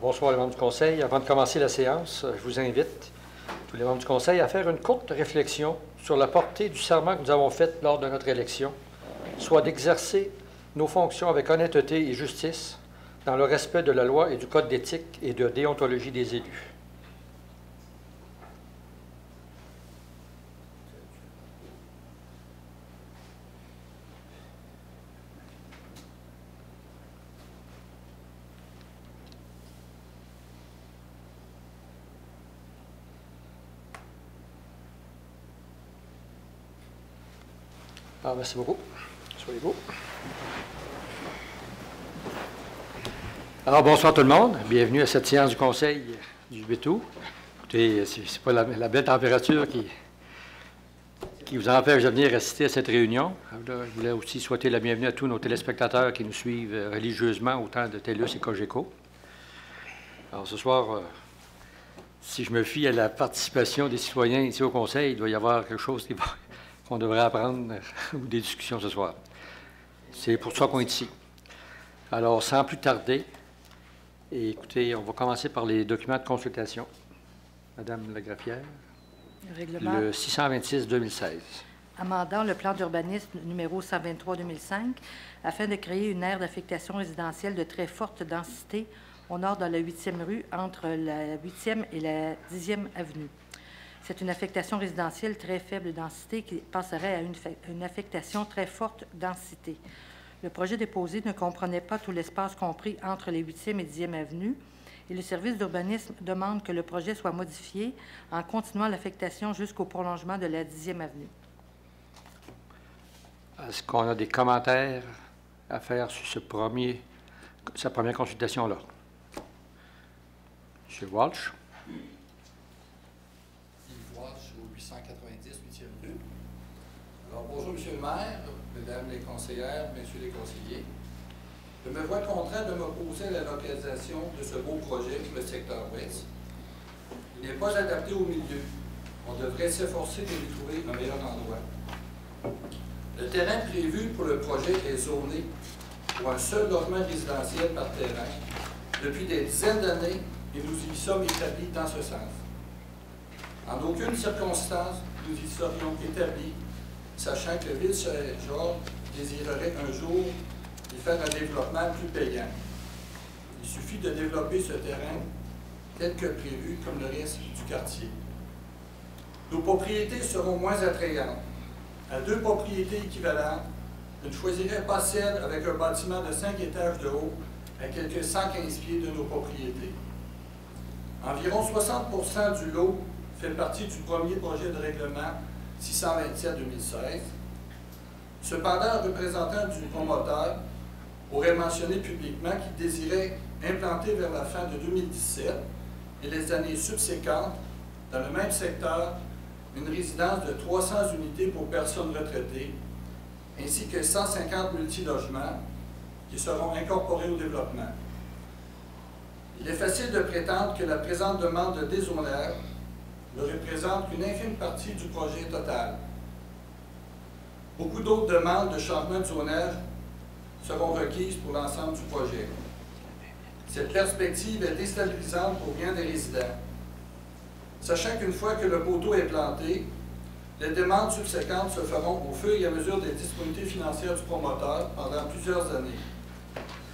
Bonsoir les membres du Conseil. Avant de commencer la séance, je vous invite, tous les membres du Conseil, à faire une courte réflexion sur la portée du serment que nous avons fait lors de notre élection, soit d'exercer nos fonctions avec honnêteté et justice dans le respect de la loi et du code d'éthique et de déontologie des élus. Merci beaucoup. Soyez-vous. Alors, bonsoir tout le monde. Bienvenue à cette séance du Conseil du 8 août. Écoutez, c'est pas la belle température qui vous empêche de venir assister à cette réunion. Je voulais aussi souhaiter la bienvenue à tous nos téléspectateurs qui nous suivent religieusement, autant de TELUS et Cogeco. Alors, ce soir, si je me fie à la participation des citoyens ici au Conseil, il doit y avoir quelque chose qu'on devrait apprendre ou des discussions ce soir. C'est pour ça qu'on est ici. Alors, sans plus tarder, écoutez, on va commencer par les documents de consultation. Madame la greffière. Règlement. Le 626-2016. Amendant le plan d'urbanisme numéro 123-2005 afin de créer une aire d'affectation résidentielle de très forte densité au nord de la 8e rue entre la 8e et la 10e avenue. C'est une affectation résidentielle très faible densité qui passerait à une affectation très forte densité. Le projet déposé ne comprenait pas tout l'espace compris entre les 8e et 10e avenues et le service d'urbanisme demande que le projet soit modifié en continuant l'affectation jusqu'au prolongement de la 10e avenue. Est-ce qu'on a des commentaires à faire sur sa première consultation-là? M. Walsh. Alors, bonjour, M. le maire, Mesdames les conseillères, Messieurs les conseillers. Je me vois contraint de m'opposer à la localisation de ce beau projet pour le secteur ouest. Il n'est pas adapté au milieu. On devrait s'efforcer de lui trouver un meilleur endroit. Le terrain prévu pour le projet est zoné pour un seul logement résidentiel par terrain depuis des dizaines d'années et nous y sommes établis dans ce sens. En aucune circonstance, nous y serions établis sachant que Ville-Saint-Georges désirerait un jour y faire un développement plus payant. Il suffit de développer ce terrain tel que prévu comme le reste du quartier. Nos propriétés seront moins attrayantes. À 2 propriétés équivalentes, je ne choisirais pas celle avec un bâtiment de 5 étages de haut à quelques 115 pieds de nos propriétés. Environ 60% du lot fait partie du premier projet de règlement 627-2016. Cependant, un représentant du promoteur aurait mentionné publiquement qu'il désirait implanter vers la fin de 2017 et les années subséquentes, dans le même secteur, une résidence de 300 unités pour personnes retraitées, ainsi que 150 multilogements qui seront incorporés au développement. Il est facile de prétendre que la présente demande de dézonage ne représente qu'une infime partie du projet total. Beaucoup d'autres demandes de changement de zonage seront requises pour l'ensemble du projet. Cette perspective est déstabilisante pour bien des résidents. Sachant qu'une fois que le poteau est planté, les demandes subséquentes se feront au fur et à mesure des disponibilités financières du promoteur pendant plusieurs années.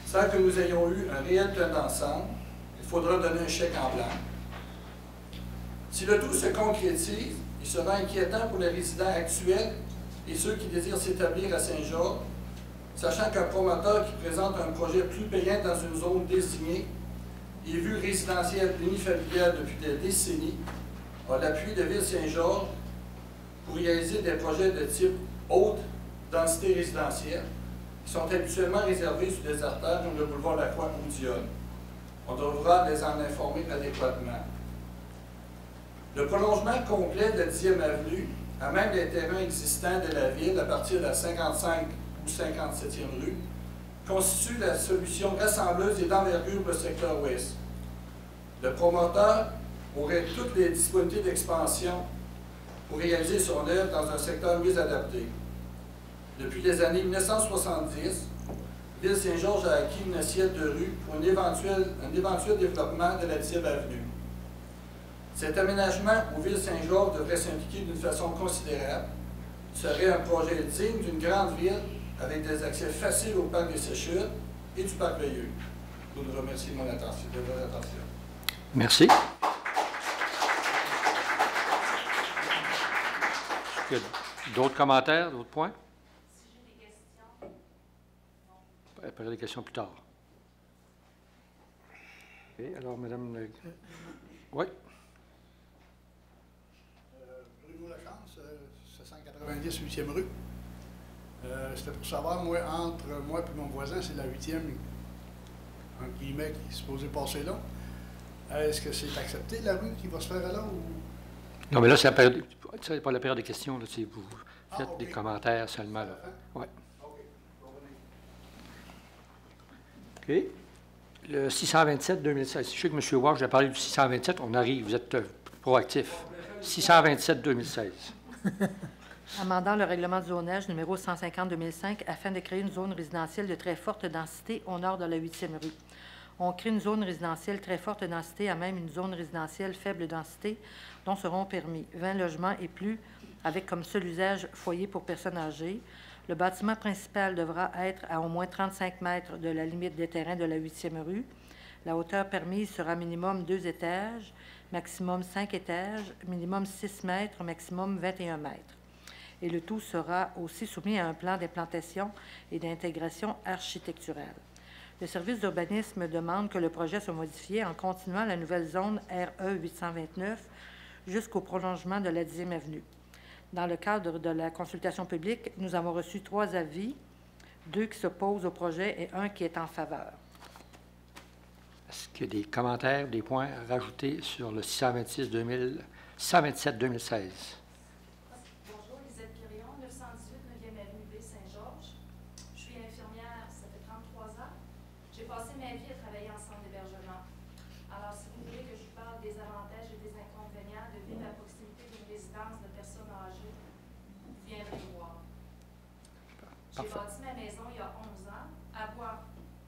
Sans que nous ayons eu un réel plan d'ensemble, il faudra donner un chèque en blanc. Si le tout se concrétise, il sera inquiétant pour les résidents actuels et ceux qui désirent s'établir à Saint-Georges, sachant qu'un promoteur qui présente un projet plus payant dans une zone désignée et vue résidentielle unifamiliale depuis des décennies a l'appui de Ville-Saint-Georges pour réaliser des projets de type haute densité résidentielle qui sont habituellement réservés sur des artères comme le boulevard Lacroix ou Dionne. On devra les en informer adéquatement. Le prolongement complet de la 10e avenue, à même les terrains existants de la ville à partir de la 55 ou 57e rue, constitue la solution rassembleuse et d'envergure pour le secteur ouest. Le promoteur aurait toutes les disponibilités d'expansion pour réaliser son œuvre dans un secteur mieux adapté. Depuis les années 1970, Ville Saint-Georges a acquis une assiette de rue pour un éventuel développement de la 10e avenue. Cet aménagement où Ville Saint-Georges devrait s'impliquer d'une façon considérable serait un projet digne d'une grande ville avec des accès faciles au parc des Séchutes et du parc Veilleux. Je vous remercie de votre attention. Merci. Est-ce qu'il y a d'autres commentaires, d'autres points? Si j'ai des questions. Après les questions plus tard. OK, alors, Madame... Oui. Bruno Lachance, 790 8e rue. C'était pour savoir, moi, entre moi et mon voisin, c'est la 8e, entre guillemets, qui est supposé passer là. Est-ce que c'est accepté, la rue, qui va se faire là? Ou... Non, mais là, c'est pas la période des questions. Là, vous faites OK. des commentaires seulement. Là. Oui. OK. OK. Le 627-2016. Je sais que M. Walsh a parlé du 627. On arrive. Vous êtes proactif. 627-2016. Amendant le règlement de zonage numéro 150-2005 afin de créer une zone résidentielle de très forte densité au nord de la 8e rue. On crée une zone résidentielle très forte densité à même une zone résidentielle faible densité dont seront permis 20 logements et plus avec comme seul usage foyer pour personnes âgées. Le bâtiment principal devra être à au moins 35 mètres de la limite des terrains de la 8e rue. La hauteur permise sera minimum 2 étages, maximum 5 étages, minimum 6 mètres, maximum 21 mètres. Et le tout sera aussi soumis à un plan d'implantation et d'intégration architecturale. Le service d'urbanisme demande que le projet soit modifié en continuant la nouvelle zone RE 829 jusqu'au prolongement de la 10e avenue. Dans le cadre de la consultation publique, nous avons reçu 3 avis, 2 qui s'opposent au projet et 1 qui est en faveur. Est-ce qu'il y a des commentaires, des points à rajouter sur le 627-2016? Bonjour, Lisette Quirion, 918 9e avenue B, Saint-Georges. Je suis infirmière, ça fait 33 ans. J'ai passé ma vie à travailler en centre d'hébergement. Alors, si vous voulez que je vous parle des avantages et des inconvénients de vivre à proximité d'une résidence de personnes âgées, vous viendrez me voir. J'ai bâti ma maison il y a 11 ans. À voir,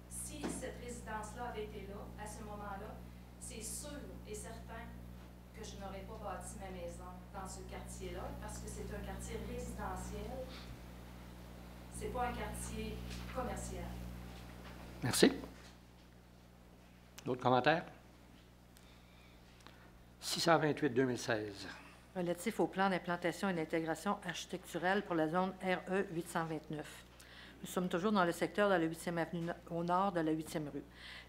si cette résidence-là avait été là, à ce moment-là, c'est sûr et certain que je n'aurais pas bâti ma maison dans ce quartier-là, parce que c'est un quartier résidentiel. C'est pas un quartier commercial. Merci. D'autres commentaires? 628-2016. Relatif au plan d'implantation et d'intégration architecturale pour la zone RE 829. Nous sommes toujours dans le secteur de la 8e avenue au nord de la 8e rue.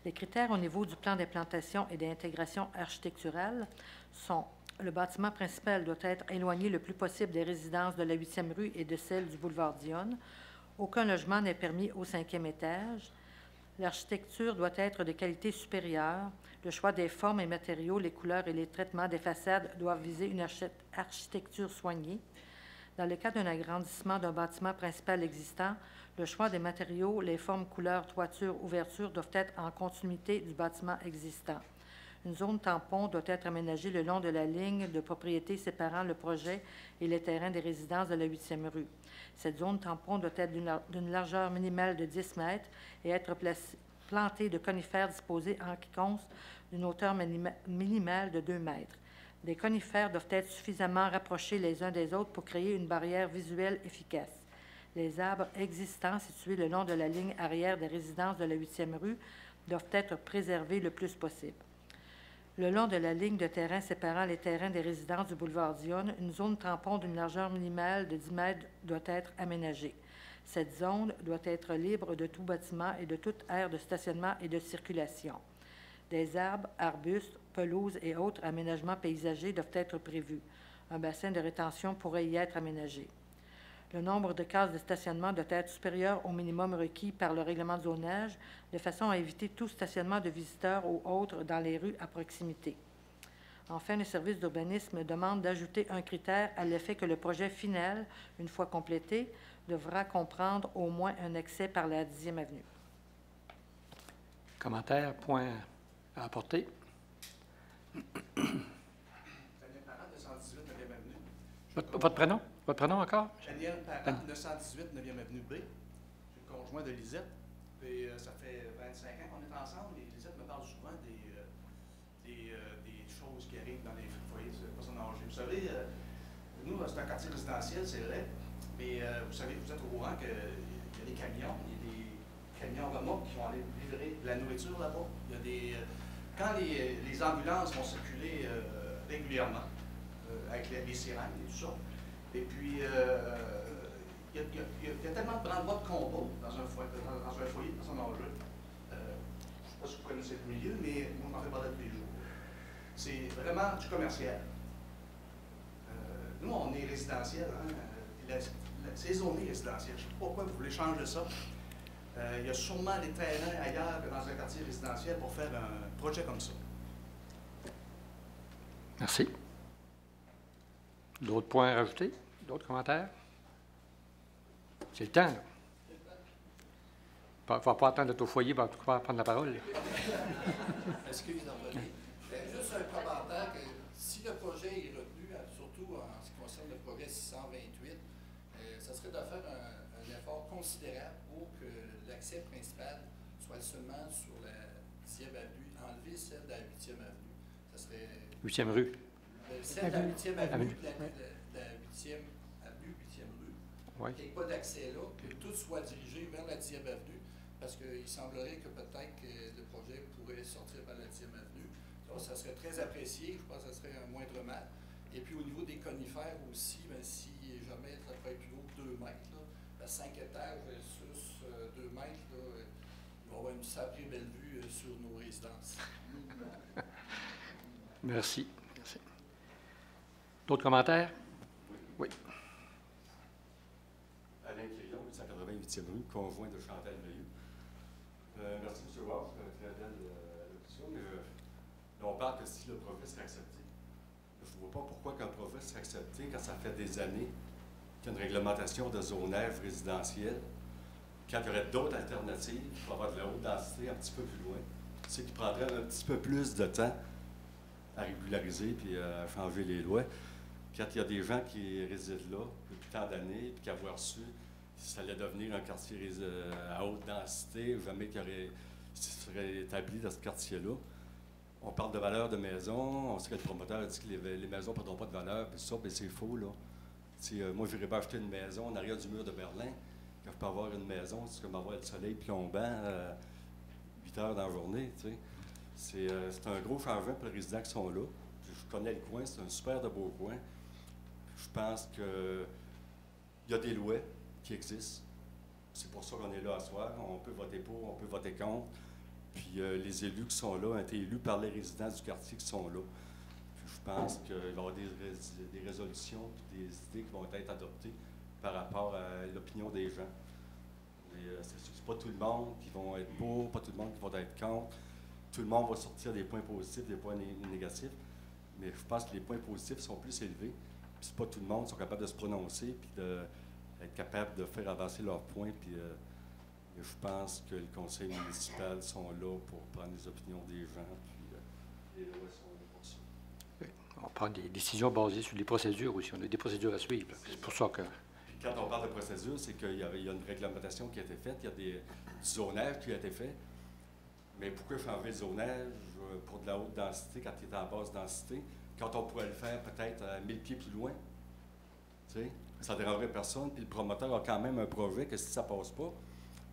Les critères au niveau du plan d'implantation et d'intégration architecturale sont: le bâtiment principal doit être éloigné le plus possible des résidences de la 8e rue et de celles du boulevard Dionne. Aucun logement n'est permis au 5e étage. L'architecture doit être de qualité supérieure. Le choix des formes et matériaux, les couleurs et les traitements des façades doivent viser une architecture soignée. Dans le cas d'un agrandissement d'un bâtiment principal existant, le choix des matériaux, les formes, couleurs, toitures, ouvertures doivent être en continuité du bâtiment existant. Une zone tampon doit être aménagée le long de la ligne de propriété séparant le projet et les terrains des résidences de la 8e rue. Cette zone tampon doit être d'une largeur minimale de 10 mètres et être plantée de conifères disposés en quiconque d'une hauteur minimale de 2 mètres. Les conifères doivent être suffisamment rapprochés les uns des autres pour créer une barrière visuelle efficace. Les arbres existants situés le long de la ligne arrière des résidences de la 8e rue doivent être préservés le plus possible. Le long de la ligne de terrain séparant les terrains des résidences du boulevard Dionne, une zone tampon d'une largeur minimale de 10 mètres doit être aménagée. Cette zone doit être libre de tout bâtiment et de toute aire de stationnement et de circulation. Des arbres, arbustes, pelouses et autres aménagements paysagers doivent être prévus. Un bassin de rétention pourrait y être aménagé. Le nombre de cases de stationnement doit être supérieur au minimum requis par le règlement de zonage, de façon à éviter tout stationnement de visiteurs ou autres dans les rues à proximité. Enfin, le service d'urbanisme demande d'ajouter un critère à l'effet que le projet final, une fois complété, devra comprendre au moins un accès par la 10e avenue. Commentaires, points à apporter? Daniel Parent, 918 9e avenue. Votre prénom? Votre prénom encore? Daniel Parent, 918 9e avenue B. Je suis le conjoint de Lisette. Et ça fait 25 ans qu'on est ensemble. Et Lisette me parle souvent des choses qui arrivent dans les foyers de personnes âgées. Vous savez, nous, c'est un quartier résidentiel, c'est vrai. Mais vous savez, vous êtes au courant qu'il y a des camions. Il y a des camions remorques qui vont aller livrer de la nourriture là-bas. Il y a des... Quand les ambulances vont circuler régulièrement, avec les sirènes et tout ça, et puis il y a tellement de branle-bas de combat dans un foyer de personnes âgées. Je ne sais pas si vous connaissez le milieu, mais moi, j'en fais parler tous les jours. C'est vraiment du commercial. Nous, on est résidentiel. Hein? C'est zoné résidentiel. Je ne sais pas pourquoi vous voulez changer ça. Il y a sûrement des terrains ailleurs que dans un quartier résidentiel pour faire un projet comme ça. Merci. D'autres points à rajouter? D'autres commentaires? C'est le temps, là. Il ne va pas attendre d'être au foyer pour prendre la parole. Excusez d'en revenir. Juste un commentaire que si le projet est retenu, surtout en ce qui concerne le projet 628, ça serait de faire un effort considérable pour que l'accès principal soit seulement sur la 10e avenue, enlever celle de la 8e avenue. Ça serait... 8e rue. Celle de la 8e avenue, la 8e avenue, 8e rue. Oui. Qu'il n'y ait pas d'accès là, que tout soit dirigé vers la 10e avenue, parce qu'il semblerait que peut-être que le projet pourrait sortir par la 10e avenue. Ça serait très apprécié, je pense que ça serait un moindre mal. Et puis au niveau des conifères aussi, ben, si jamais ça peut être plus haut que 2 mètres, là, à 5 étages versus 2 mètres, là, il va y avoir une sacrée belle vue sur nos résidences. Merci. Merci. D'autres commentaires? Oui. Alain Quirion, 888e rue, conjoint de Chantal Veilleux. Merci, M. Walsh, très belle allocution, mais là, on parle que si le projet serait accepté. Je ne vois pas pourquoi qu'un projet serait accepté quand ça fait des années qu'il y a une réglementation de zonage résidentiel, quand il y aurait d'autres alternatives pour avoir de la haute densité un petit peu plus loin, c'est qui prendrait un petit peu plus de temps à régulariser puis à changer les lois. Quand il y a des gens qui résident là depuis tant d'années, puis qui avoir su ça allait devenir un quartier à haute densité, jamais qu'il serait établi dans ce quartier-là. On parle de valeur de maison, on sait que le promoteur dit que les maisons ne prendront pas de valeur, puis ça, ben c'est faux, là. Moi, je n'irais pas acheter une maison en arrière du mur de Berlin, quand je peux avoir une maison, c'est comme avoir le soleil plombant 8 heures dans la journée, tu sais. C'est un gros changement pour les résidents qui sont là. Je connais le coin, c'est un super de beau coin. Je pense qu'il y a des lois qui existent. C'est pour ça qu'on est là à soir. On peut voter pour, on peut voter contre. Puis les élus qui sont là ont été élus par les résidents du quartier qui sont là. Puis je pense qu'il va y avoir des résolutions et des idées qui vont être adoptées par rapport à l'opinion des gens. Mais c'est pas tout le monde qui vont être pour, pas tout le monde qui va être contre. Tout le monde va sortir des points positifs, des points négatifs. Mais je pense que les points positifs sont plus élevés. Puis c'est pas tout le monde qui sont capables de se prononcer puis d'être capable de faire avancer leurs points. Puis je pense que le conseil municipal sont là pour prendre les opinions des gens. Puis les lois sont là pour ça. Oui. On prend des décisions basées sur les procédures aussi. On a des procédures à suivre. C'est pour ça que... Puis quand on parle de procédure, c'est qu'il y a une réglementation qui a été faite. Il y a du zonage qui a été fait. Mais pourquoi changer le zonage pour de la haute densité quand il est en basse densité, quand on pourrait le faire peut-être à 1000 pieds plus loin? Tu sais, ça ne dérangerait personne. Puis le promoteur a quand même un projet que si ça ne passe pas,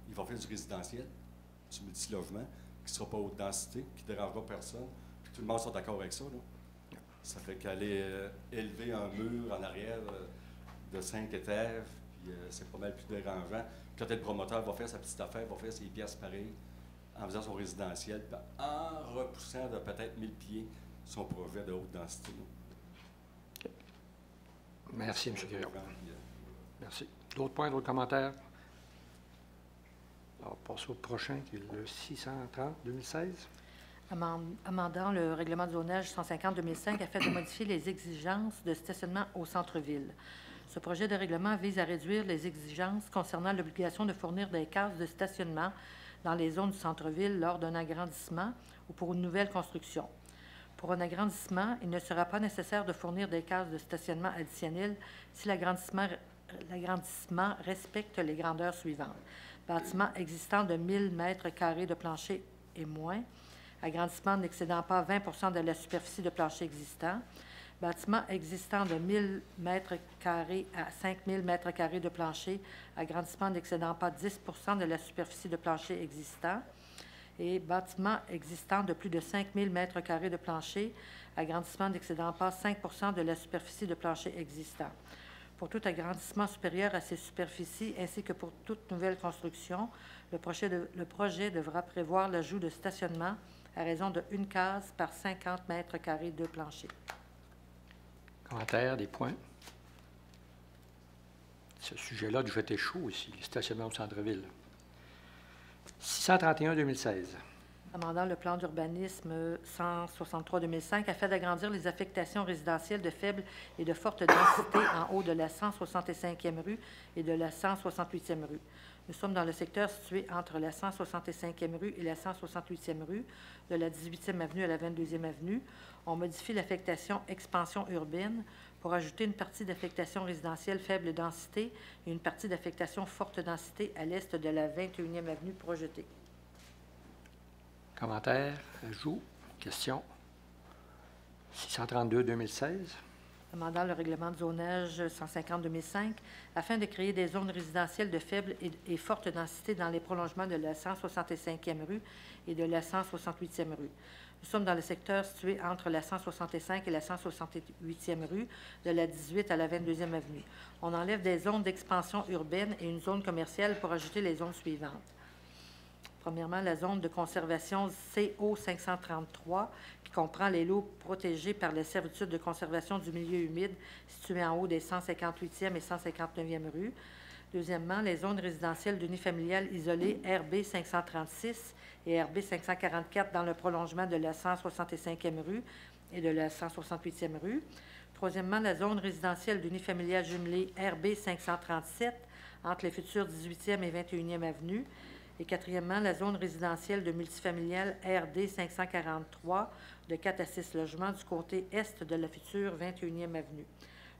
il va faire du résidentiel, du multilogement, qui ne sera pas haute densité, qui ne dérangera personne. Puis tout le monde sera d'accord avec ça, là. Ça fait qu'aller élever un mur en arrière de 5 étages, puis c'est pas mal plus dérangeant. Quand le promoteur va faire sa petite affaire, va faire ses pièces pareilles, en faisant son résidentiel, puis en repoussant de peut-être 1000 pieds son projet de haute densité. Okay. Merci, M. Quirion. Merci. D'autres points, d'autres commentaires? Alors, on passe au prochain, qui est le 630-2016. Amendant le règlement de zonage 150-2005 afin de modifier les exigences de stationnement au centre-ville. Ce projet de règlement vise à réduire les exigences concernant l'obligation de fournir des cases de stationnement dans les zones du centre-ville lors d'un agrandissement ou pour une nouvelle construction. Pour un agrandissement, il ne sera pas nécessaire de fournir des cases de stationnement additionnelles si l'agrandissement respecte les grandeurs suivantes. Bâtiment existant de 1000 m² de plancher et moins, agrandissement n'excédant pas 20 de la superficie de plancher existant, bâtiment existant de 1000 m² à 5000 m² de plancher, agrandissement n'excédant pas 10 de la superficie de plancher existant, et bâtiment existant de plus de 5000 m² de plancher, agrandissement n'excédant pas 5 de la superficie de plancher existant. Pour tout agrandissement supérieur à ces superficies, ainsi que pour toute nouvelle construction, le projet devra prévoir l'ajout de stationnement à raison de 1 case par 50 m² de plancher. Commentaires, des points? Ce sujet-là du jeté chaud ici, le stationnement au centre-ville. 631-2016. Amendant le plan d'urbanisme 163-2005 afin d'agrandir les affectations résidentielles de faible et de forte densité en haut de la 165e rue et de la 168e rue. Nous sommes dans le secteur situé entre la 165e rue et la 168e rue, de la 18e avenue à la 22e avenue. On modifie l'affectation expansion urbaine pour ajouter une partie d'affectation résidentielle faible densité et une partie d'affectation forte densité à l'est de la 21e avenue projetée. Commentaires, ajouts, questions? 632-2016. Amendant le règlement de zonage 150-2005 afin de créer des zones résidentielles de faible et forte densité dans les prolongements de la 165e rue et de la 168e rue. Nous sommes dans le secteur situé entre la 165 et la 168e rue, de la 18 à la 22e avenue. On enlève des zones d'expansion urbaine et une zone commerciale pour ajouter les zones suivantes. Premièrement, la zone de conservation CO 533, qui comprend les lots protégés par la servitude de conservation du milieu humide situés en haut des 158e et 159e rues. Deuxièmement, les zones résidentielles d'unifamiliales isolées RB 536 et RB 544 dans le prolongement de la 165e rue et de la 168e rue. Troisièmement, la zone résidentielle d'unifamiliales jumelées RB 537 entre les futures 18e et 21e avenues. Et quatrièmement, la zone résidentielle de multifamiliales RD 543 de 4 à 6 logements du côté est de la future 21e avenue.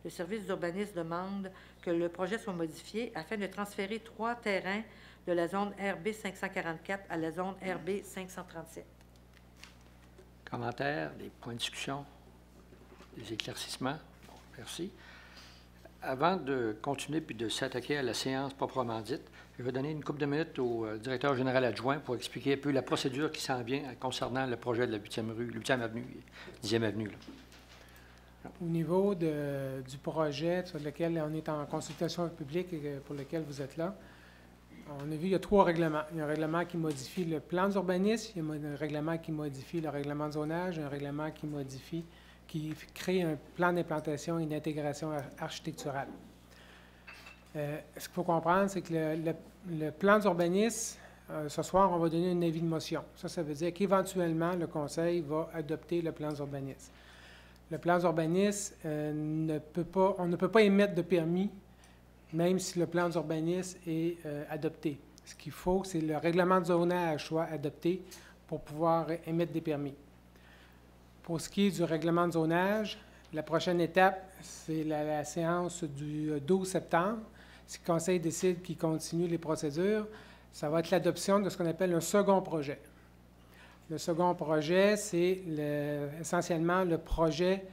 Le service d'urbanisme demande que le projet soit modifié afin de transférer 3 terrains de la zone RB 544 à la zone RB 537. Commentaires, des points de discussion, des éclaircissements? Bon, merci. Avant de continuer puis de s'attaquer à la séance proprement dite, je vais donner une couple de minutes au directeur général adjoint pour expliquer un peu la procédure qui s'en vient concernant le projet de la 8e rue, 8e avenue, 10e avenue. Là. Au niveau du projet sur lequel on est en consultation publique et pour lequel vous êtes là, on a vu qu'il y a 3 règlements. Il y a un règlement qui modifie le plan d'urbanisme, il y a un règlement qui modifie le règlement de zonage, un règlement qui crée un plan d'implantation et d'intégration architecturale. Ce qu'il faut comprendre, c'est que le plan d'urbanisme, ce soir, on va donner un avis de motion. Ça veut dire qu'éventuellement, le Conseil va adopter le plan d'urbanisme. Le plan d'urbanisme, on ne peut pas émettre de permis, même si le plan d'urbanisme est adopté. Ce qu'il faut, c'est que le règlement de zonage soit adopté pour pouvoir émettre des permis. Pour ce qui est du règlement de zonage, la prochaine étape, c'est la séance du 12 septembre. Si le Conseil décide qu'il continue les procédures, ça va être l'adoption de ce qu'on appelle un second projet. Le second projet, c'est essentiellement le projet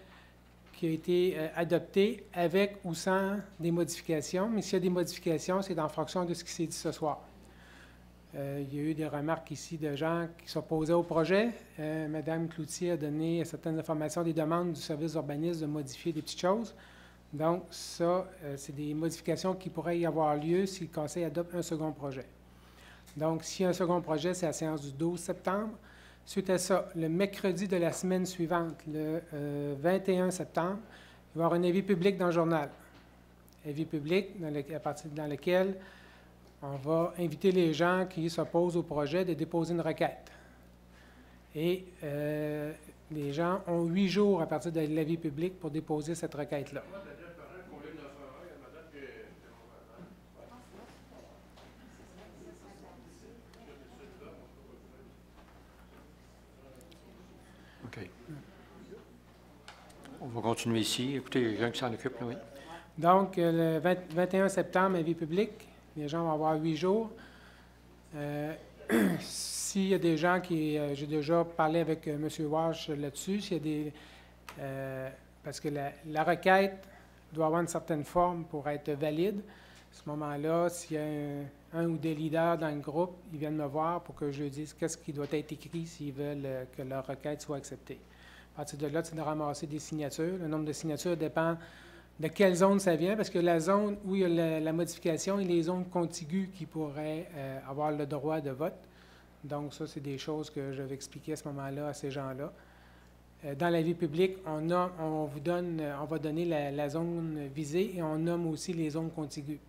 qui a été adopté avec ou sans des modifications. Mais s'il y a des modifications, c'est en fonction de ce qui s'est dit ce soir. Il y a eu des remarques ici de gens qui s'opposaient au projet. Mme Cloutier a donné certaines informations, des demandes du service d'urbanisme de modifier des petites choses. Donc, ça, c'est des modifications qui pourraient y avoir lieu si le Conseil adopte un second projet. Donc, s'il y a un second projet, c'est la séance du 12 septembre. Suite à ça, le mercredi de la semaine suivante, le 21 septembre, il va y avoir un avis public dans le journal. Avis public dans lequel on va inviter les gens qui s'opposent au projet de déposer une requête. Et les gens ont 8 jours à partir de l'avis public pour déposer cette requête-là. OK. On va continuer ici. Écoutez, il y a quelqu'un qui s'en occupe, là, oui. Donc, le 21 septembre, avis public. Les gens vont avoir 8 jours. S'il y a des gens qui... j'ai déjà parlé avec M. Walsh là-dessus. S'il y a des... parce que la requête doit avoir une certaine forme pour être valide. À ce moment-là, s'il y a un ou des leaders dans le groupe, ils viennent me voir pour que je leur dise qu'est-ce qui doit être écrit s'ils veulent que leur requête soit acceptée. À partir de là, c'est de ramasser des signatures. Le nombre de signatures dépend de quelle zone ça vient, parce que la zone où il y a la modification et les zones contiguës qui pourraient avoir le droit de vote. Donc, ça, c'est des choses que je vais expliquer à ce moment-là à ces gens-là. Dans l'avis public, on va donner la zone visée et on nomme aussi les zones contiguës.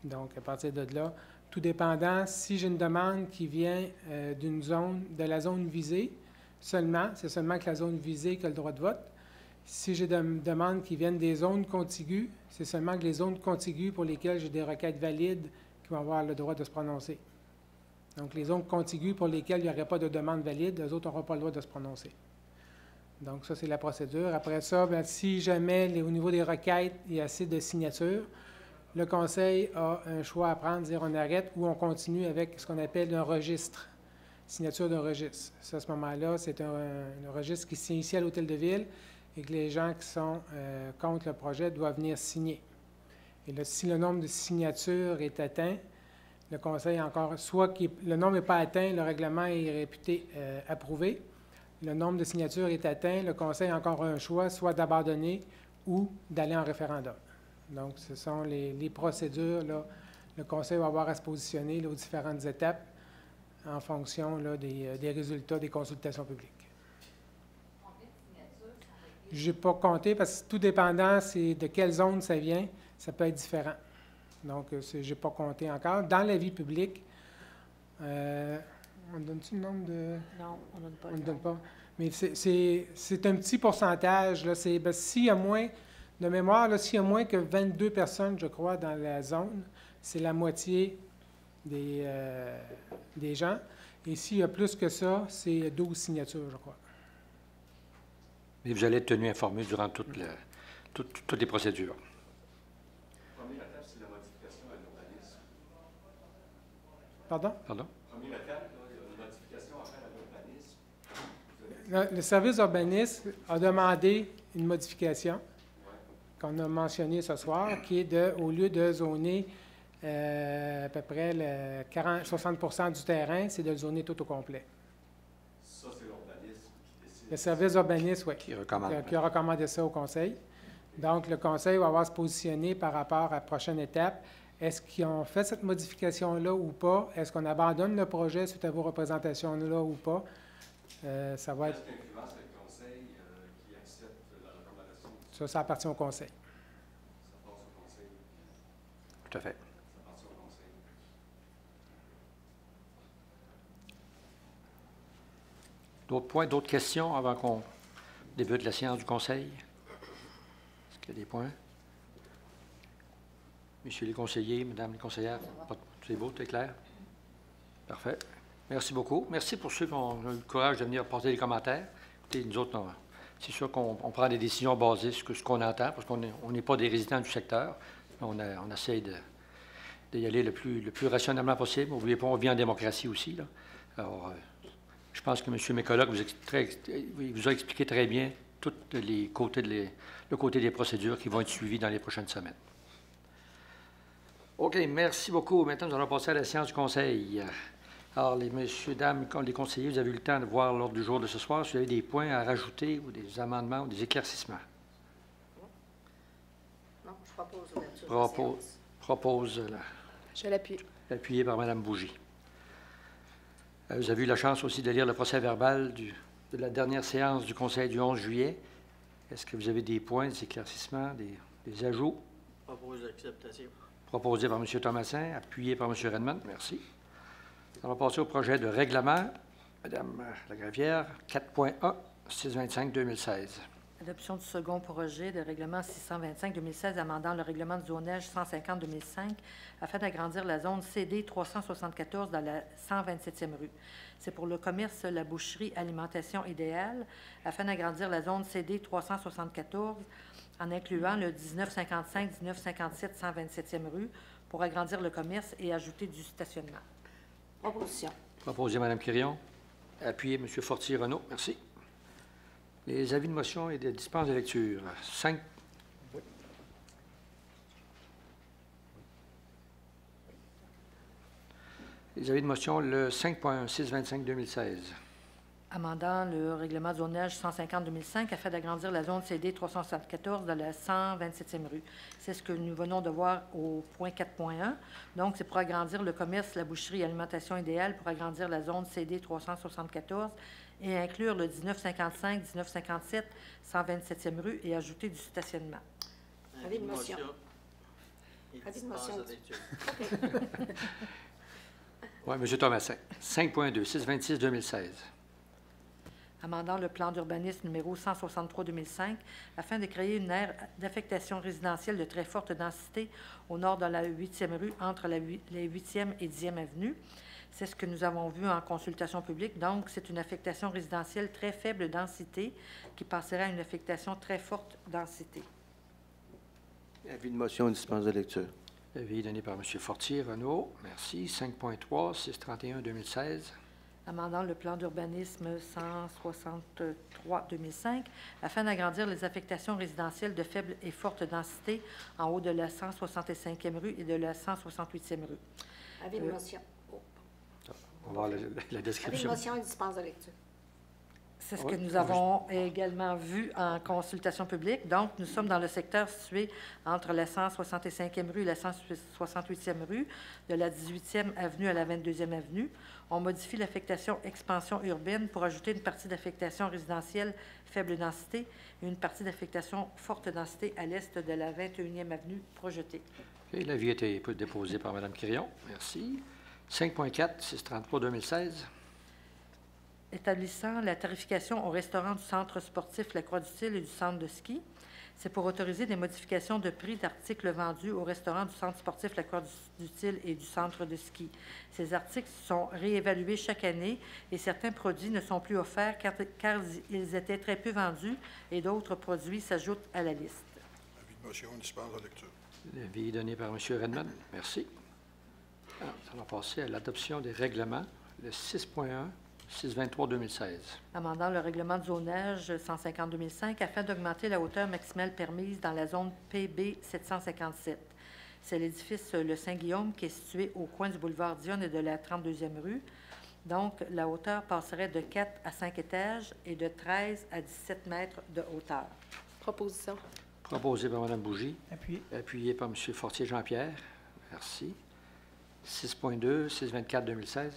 Donc, à partir de là, tout dépendant, si j'ai une demande qui vient d'une zone, de la zone visée, c'est seulement que la zone visée qui a le droit de vote. Si j'ai des demandes qui viennent des zones contiguës, c'est seulement que les zones contiguës pour lesquelles j'ai des requêtes valides qui vont avoir le droit de se prononcer. Donc, les zones contiguës pour lesquelles il n'y aurait pas de demande valide, les autres n'auront pas le droit de se prononcer. Donc, ça, c'est la procédure. Après ça, bien, si jamais, au niveau des requêtes, il y a assez de signatures, le Conseil a un choix à prendre, dire on arrête ou on continue avec ce qu'on appelle un registre, signature d'un registre. Ça, à ce moment-là, c'est un registre qui s'initie à l'Hôtel de Ville et que les gens qui sont contre le projet doivent venir signer. Et là, si le nombre de signatures est atteint, le Conseil encore, soit le nombre n'est pas atteint, le règlement est réputé approuvé. Le nombre de signatures est atteint, le Conseil a encore un choix, soit d'abandonner ou d'aller en référendum. Donc, ce sont les procédures. Là, le Conseil va avoir à se positionner là, aux différentes étapes en fonction là, des résultats des consultations publiques. Combien de signatures? Je n'ai pas compté parce que tout dépendant c'est de quelle zone ça vient, ça peut être différent. Donc, je n'ai pas compté encore. Dans l'avis public, on donne-tu le nombre de... Non, on ne donne pas. On ne donne pas. Mais c'est un petit pourcentage. Là. S'il y a moins, de mémoire, là, s'il y a moins que 22 personnes, je crois, dans la zone, c'est la moitié des gens. Et s'il y a plus que ça, c'est 12 signatures, je crois. Mais vous allez être tenu informé durant toutes les procédures. Première étape, c'est la modification à l'urbanisme. Pardon? Pardon? Première étape, là, il y a une modification à faire à l'urbanisme. Le service d'urbanisme a demandé une modification qu'on a mentionnée ce soir, qui est au lieu de zoner à peu près 60 du terrain, c'est de le zoner tout au complet. Ça, c'est l'urbanisme qui décide. Le service d'urbanisme, oui, Qui recommande. qui a recommandé ça au Conseil. Donc, le Conseil va avoir à se positionner par rapport à la prochaine étape. Est-ce qu'ils ont fait cette modification-là ou pas? Est-ce qu'on abandonne le projet suite à vos représentations-là ou pas? Ça va être... Est-ce qu'il influence le Conseil qui accepte la recommandation? Ça appartient au Conseil. Ça passe au Conseil. Tout à fait. Ça passe au Conseil. D'autres points, d'autres questions avant qu'on débute la séance du Conseil? Est-ce qu'il y a des points? Messieurs les conseillers, mesdames les conseillères, c'est beau, c'est clair? Parfait. Merci beaucoup. Merci pour ceux qui ont eu le courage de venir apporter des commentaires. Écoutez, nous autres, c'est sûr qu'on prend des décisions basées sur ce qu'on entend, parce qu'on n'est pas des résidents du secteur. On essaie d'y aller le plus rationnellement possible. N'oubliez pas, on vit en démocratie aussi, là. Alors, je pense que M. Mécoloc vous a expliqué très bien tous les côtés le côté des procédures qui vont être suivies dans les prochaines semaines. OK, merci beaucoup. Maintenant, nous allons passer à la séance du Conseil. Alors, messieurs, dames, les conseillers, vous avez eu le temps de voir l'ordre du jour de ce soir. Si vous avez des points à rajouter ou des amendements ou des éclaircissements. Non, je propose l'ouverture de la séance. Propose Je l'appuie. appuyé par Mme Bougie. Vous avez eu la chance aussi de lire le procès-verbal de la dernière séance du Conseil du 11 juillet. Est-ce que vous avez des points, des éclaircissements, des ajouts? Propose d'acceptation. Proposé par M. Thomasin, appuyé par M. Redmond. Merci. On va passer au projet de règlement. Madame Lagravière, 4.A, 625-2016. Adoption du second projet de règlement 625-2016 amendant le règlement de zonage 150-2005 afin d'agrandir la zone CD 374 dans la 127e rue. C'est pour le commerce, la boucherie, alimentation idéale afin d'agrandir la zone CD 374 en incluant le 1955, 1957, 127e rue pour agrandir le commerce et ajouter du stationnement. Proposition. Proposé, Mme Quirion. Appuyé, M. Fortier-Renaud. Merci. Les avis de motion et de dispense de lecture. 5. Oui. Les avis de motion, le 5.625-2016. Amendant le règlement de zonage 150-2005 afin d'agrandir la zone CD 374 dans la 127e rue. C'est ce que nous venons de voir au point 4.1. Donc, c'est pour agrandir le commerce, la boucherie et l'alimentation idéale pour agrandir la zone CD 374 et inclure le 1955, 1957, 127e rue et ajouter du stationnement. Avis de motion. Et Avis de dispense motion. de lecture. Oui, M. Thomasin. 5.2, 626-2016. Amendant le plan d'urbanisme numéro 163-2005 afin de créer une aire d'affectation résidentielle de très forte densité au nord de la 8e rue entre les 8e et 10e avenues. C'est ce que nous avons vu en consultation publique. Donc, c'est une affectation résidentielle très faible densité qui passerait à une affectation très forte densité. Avis de motion, dispense de lecture. Avis donné par M. Fortier-Renaud. Merci. 5.3, 631-2016. Amendant le plan d'urbanisme 163-2005 afin d'agrandir les affectations résidentielles de faible et forte densité en haut de la 165e rue et de la 168e rue. Avis de motion. On va voir la Avis de description. motion et dispense de lecture. C'est ce Oui. que nous avons également vu en consultation publique. Donc, nous sommes dans le secteur situé entre la 165e rue et la 168e rue, de la 18e avenue à la 22e avenue. On modifie l'affectation expansion urbaine pour ajouter une partie d'affectation résidentielle faible densité et une partie d'affectation forte densité à l'est de la 21e avenue projetée. OK, l'avis a été déposé par Mme Quirion. Merci. 5.4, 633-2016. Établissant la tarification au restaurant du centre sportif La Croix-du-Til et du centre de ski. C'est pour autoriser des modifications de prix d'articles vendus au restaurant du centre sportif La Croix-du-Til et du centre de ski. Ces articles sont réévalués chaque année et certains produits ne sont plus offerts car ils étaient très peu vendus et d'autres produits s'ajoutent à la liste. Avis de motion, dispense de lecture. L'avis donné par M. Redmond. Merci. Alors, nous allons passer à l'adoption des règlements. Le 6.1, 623-2016. Amendant le règlement de zonage 150-2005 afin d'augmenter la hauteur maximale permise dans la zone PB 757. C'est l'édifice Le Saint-Guillaume qui est situé au coin du boulevard Dionne et de la 32e rue. Donc, la hauteur passerait de 4 à 5 étages et de 13 à 17 mètres de hauteur. Proposition. Proposé par Mme Bougie. Appuyé. Appuyé par M. Fortier-Jean-Pierre. Merci. 6.2, 624-2016.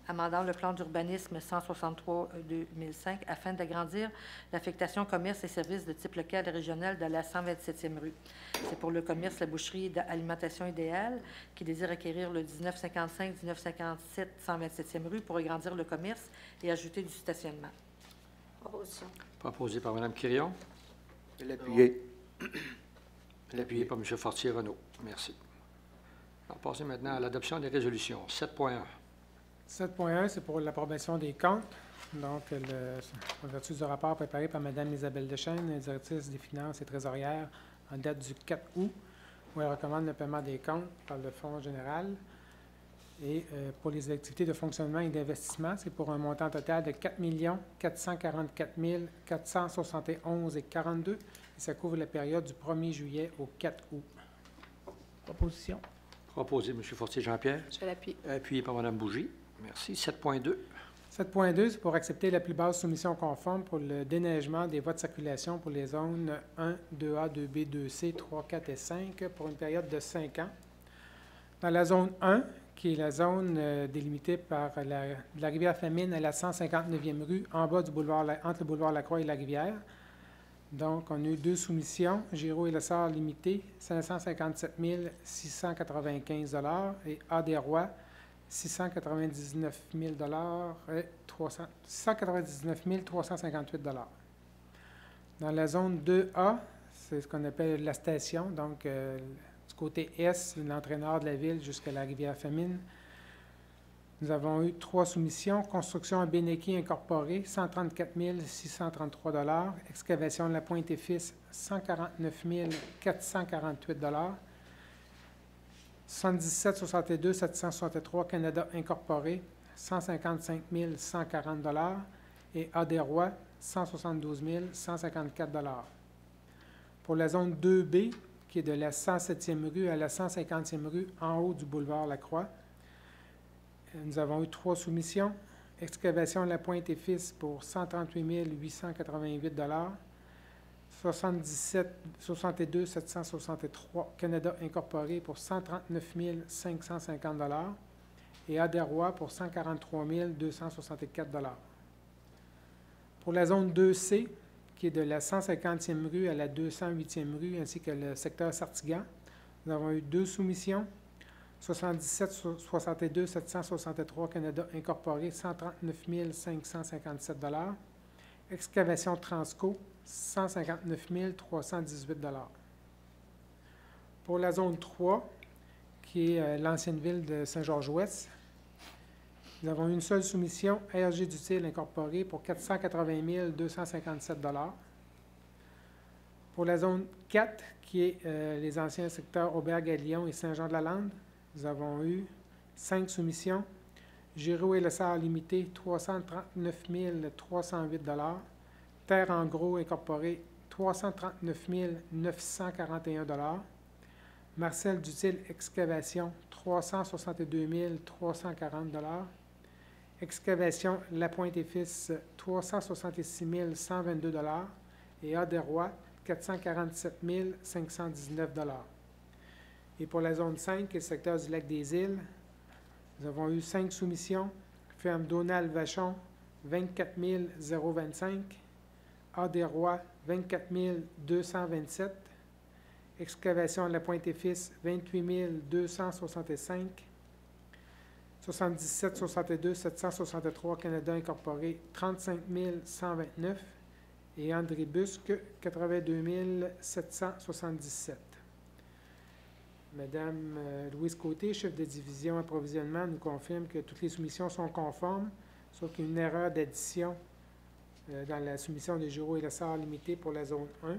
Amendant le plan d'urbanisme 163-2005 afin d'agrandir l'affectation commerce et services de type local et régional de la 127e rue. C'est pour le commerce, la boucherie et l'alimentation idéale qui désire acquérir le 1955, 1957, 127e rue pour agrandir le commerce et ajouter du stationnement. Proposition. Proposé par Mme Quirion. L'appuyé. Appuyé par M. Fortier-Renaud. Merci. On va passer maintenant à l'adoption des résolutions. 7.1. 7.1, c'est pour l'approbation des comptes. Donc, en vertu du rapport préparé par Mme Isabelle Deschênes, directrice des finances et trésorière, en date du 4 août, où elle recommande le paiement des comptes par le Fonds général. Et pour les activités de fonctionnement et d'investissement, c'est pour un montant total de 4 444 471,42 et ça couvre la période du 1er juillet au 4 août. Proposition. Proposé M. Fortier-Jean-Pierre. Je fais l'appui. Appuyé par Mme Bougie. Merci. 7.2. 7.2, c'est pour accepter la plus basse soumission conforme pour le déneigement des voies de circulation pour les zones 1, 2A, 2B, 2C, 3, 4 et 5 pour une période de 5 ans. Dans la zone 1, qui est la zone délimitée par la rivière Famine à la 159e rue, en bas du boulevard, entre le boulevard Lacroix et la rivière. Donc, on a eu 2 soumissions. Giraud et Lessard limité, 557 695 $ et A des Rois, 699 358 $. Dans la zone 2A, c'est ce qu'on appelle la station, donc du côté est, l'entrée nord de la ville jusqu'à la rivière Famine. Nous avons eu 3 soumissions. Construction à Beneki incorporée, 134 633 $. Excavation de la Pointe et Fils, 149 448 $. 77 62 763 Canada incorporé, 155 140 $. Et Adérois, 172 154 $. Pour la zone 2B, qui est de la 107e rue à la 150e rue en haut du boulevard Lacroix, nous avons eu 3 soumissions. Excavation de la Pointe et Fils pour 138 888 $. 62 763 Canada incorporé pour 139 550 $. Et Adérois pour 143 264 $. Pour la zone 2C, qui est de la 150e rue à la 208e rue, ainsi que le secteur Sartigan, nous avons eu 2 soumissions. 77 62 763 Canada incorporé, 139 557 $. Excavation Transco, 159 318 $. Pour la zone 3, qui est l'ancienne ville de Saint-Georges-Ouest, nous avons une seule soumission, RG d'utile incorporé pour 480 257 $. Pour la zone 4, qui est les anciens secteurs Auberge-à-Lyon et Saint-Jean-de-la-Lande, nous avons eu 5 soumissions. Giroux et Lessard limité, 339 308 $. Terre en gros incorporé, 339 941 $. Marcel Dutil Excavation, 362 340 $. Excavation La Pointe et Fils, 366 122 $. Et Adérois, 447 519 $. Et pour la zone 5, qui est le secteur du lac des Îles, nous avons eu 5 soumissions. Ferme Donald-Vachon, 24 025. Adérois, 24 227. Excavation de la Pointe et Fils, 28 265. 77 62 763 Canada incorporé, 35 129. Et André Busque, 82 777. Madame Louise Côté, chef de division approvisionnement, nous confirme que toutes les soumissions sont conformes, sauf qu'il y a une erreur d'addition dans la soumission de Giroux et Lessard limité pour la zone 1.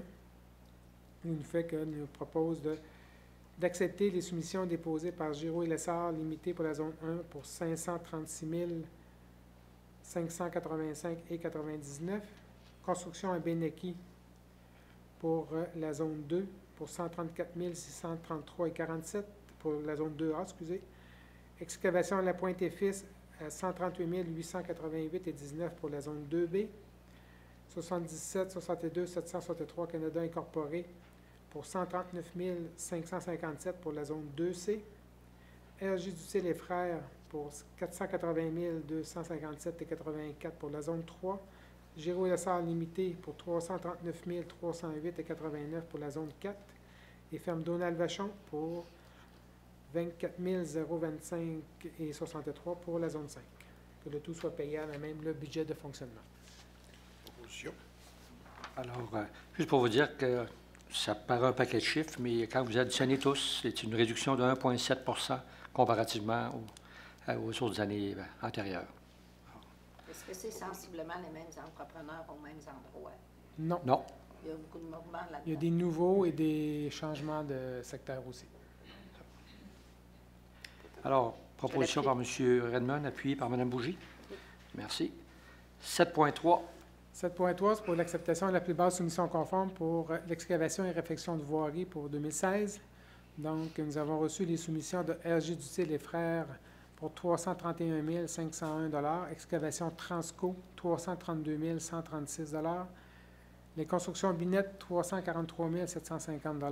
Il nous fait que nous propose d'accepter les soumissions déposées par Giroux et Lessard limité pour la zone 1 pour 536 585 et 99. Construction à Beneki pour la zone 2 pour 134 633 et 47 pour la zone 2A, excusez. Excavation à la Pointe et Fils à 138 888 et 19 pour la zone 2B. 77 62 763 Canada incorporé pour 139 557 pour la zone 2C. RJ Dutil et Frères pour 480 257 et 84 pour la zone 3. Giroux et Lessard limité pour 339 308 et 89 pour la zone 4. Et Ferme Donald-Vachon pour 24 025 et 63 pour la zone 5. Que le tout soit payé à même le budget de fonctionnement. Proposition. Alors, juste pour vous dire que ça paraît un paquet de chiffres, mais quand vous additionnez tous, c'est une réduction de 1,7 % comparativement aux autres années antérieures. Est-ce que c'est sensiblement les mêmes entrepreneurs aux mêmes endroits? Non. Non. Il y a beaucoup de mouvements là-dedans. Il y a des nouveaux et des changements de secteur aussi. Alors, proposition par M. Redmond, appuyée par Mme Bougie. Merci. 7.3. 7.3, c'est pour l'acceptation de la plus basse soumission conforme pour l'excavation et réfection de voirie pour 2016. Donc, nous avons reçu les soumissions de RG Dutil et Frères pour 331 501 $. Excavation Transco, 332 136 $. Les constructions Binette, 343 750 $.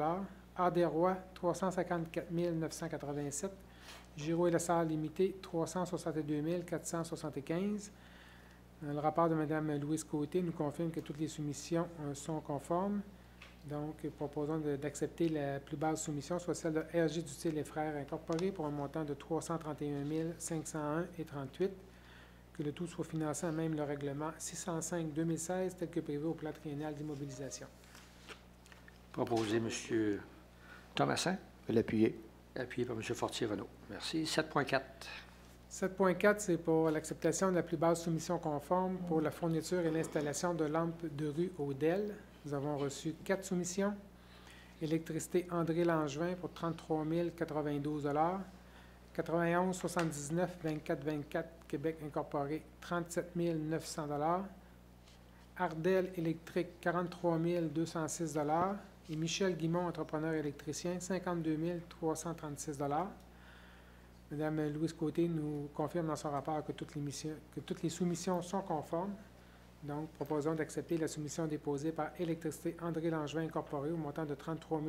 Adérois, 354 987 $. Giroux et Lessard limité, 362 475 $. Le rapport de Mme Louise Côté nous confirme que toutes les soumissions sont conformes. Donc, proposons d'accepter la plus basse soumission, soit celle de RG Dutil et Frères Incorporés, pour un montant de 331 501,38 $, que le tout soit financé à même le règlement 605-2016, tel que prévu au plan triennal d'immobilisation. Proposé, M. Thomasin. L'appuyer. Appuyé par M. Fortier-Renaud. Merci. 7.4. 7.4, c'est pour l'acceptation de la plus basse soumission conforme pour la fourniture et l'installation de lampes de rue au DEL. Nous avons reçu 4 soumissions. Électricité André Langevin pour 33 092 $. 91 79 24 24 Québec Incorporé, 37 900 $. Ardel Électrique, 43 206 $. Et Michel Guimont, entrepreneur électricien, 52 336 $. Mme Louise Côté nous confirme dans son rapport que toutes les soumissions sont conformes. Donc, proposons d'accepter la soumission déposée par Électricité André Langevin Incorporé au montant de 33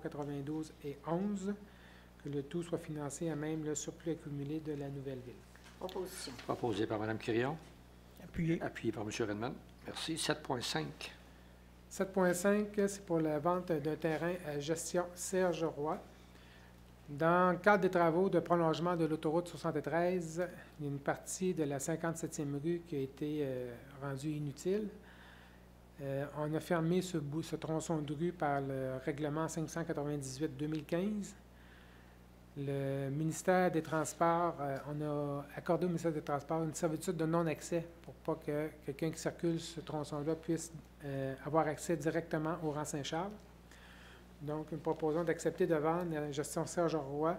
092 et 11, que le tout soit financé à même le surplus accumulé de la Nouvelle-Ville. Proposition. Proposé par Mme Quirion. Appuyé. Appuyé par M. Redmond. Merci. 7.5. 7.5, c'est pour la vente d'un terrain à gestion Serge Roy. Dans le cadre des travaux de prolongement de l'autoroute 73, il y a une partie de la 57e rue qui a été rendue inutile. On a fermé ce tronçon de rue par le règlement 598-2015. Le ministère des Transports, on a accordé au ministère des Transports une servitude de non-accès pour pas que quelqu'un qui circule ce tronçon-là puisse avoir accès directement au rang Saint-Charles. Donc, nous proposons d'accepter de vendre à la gestion Serge Roy,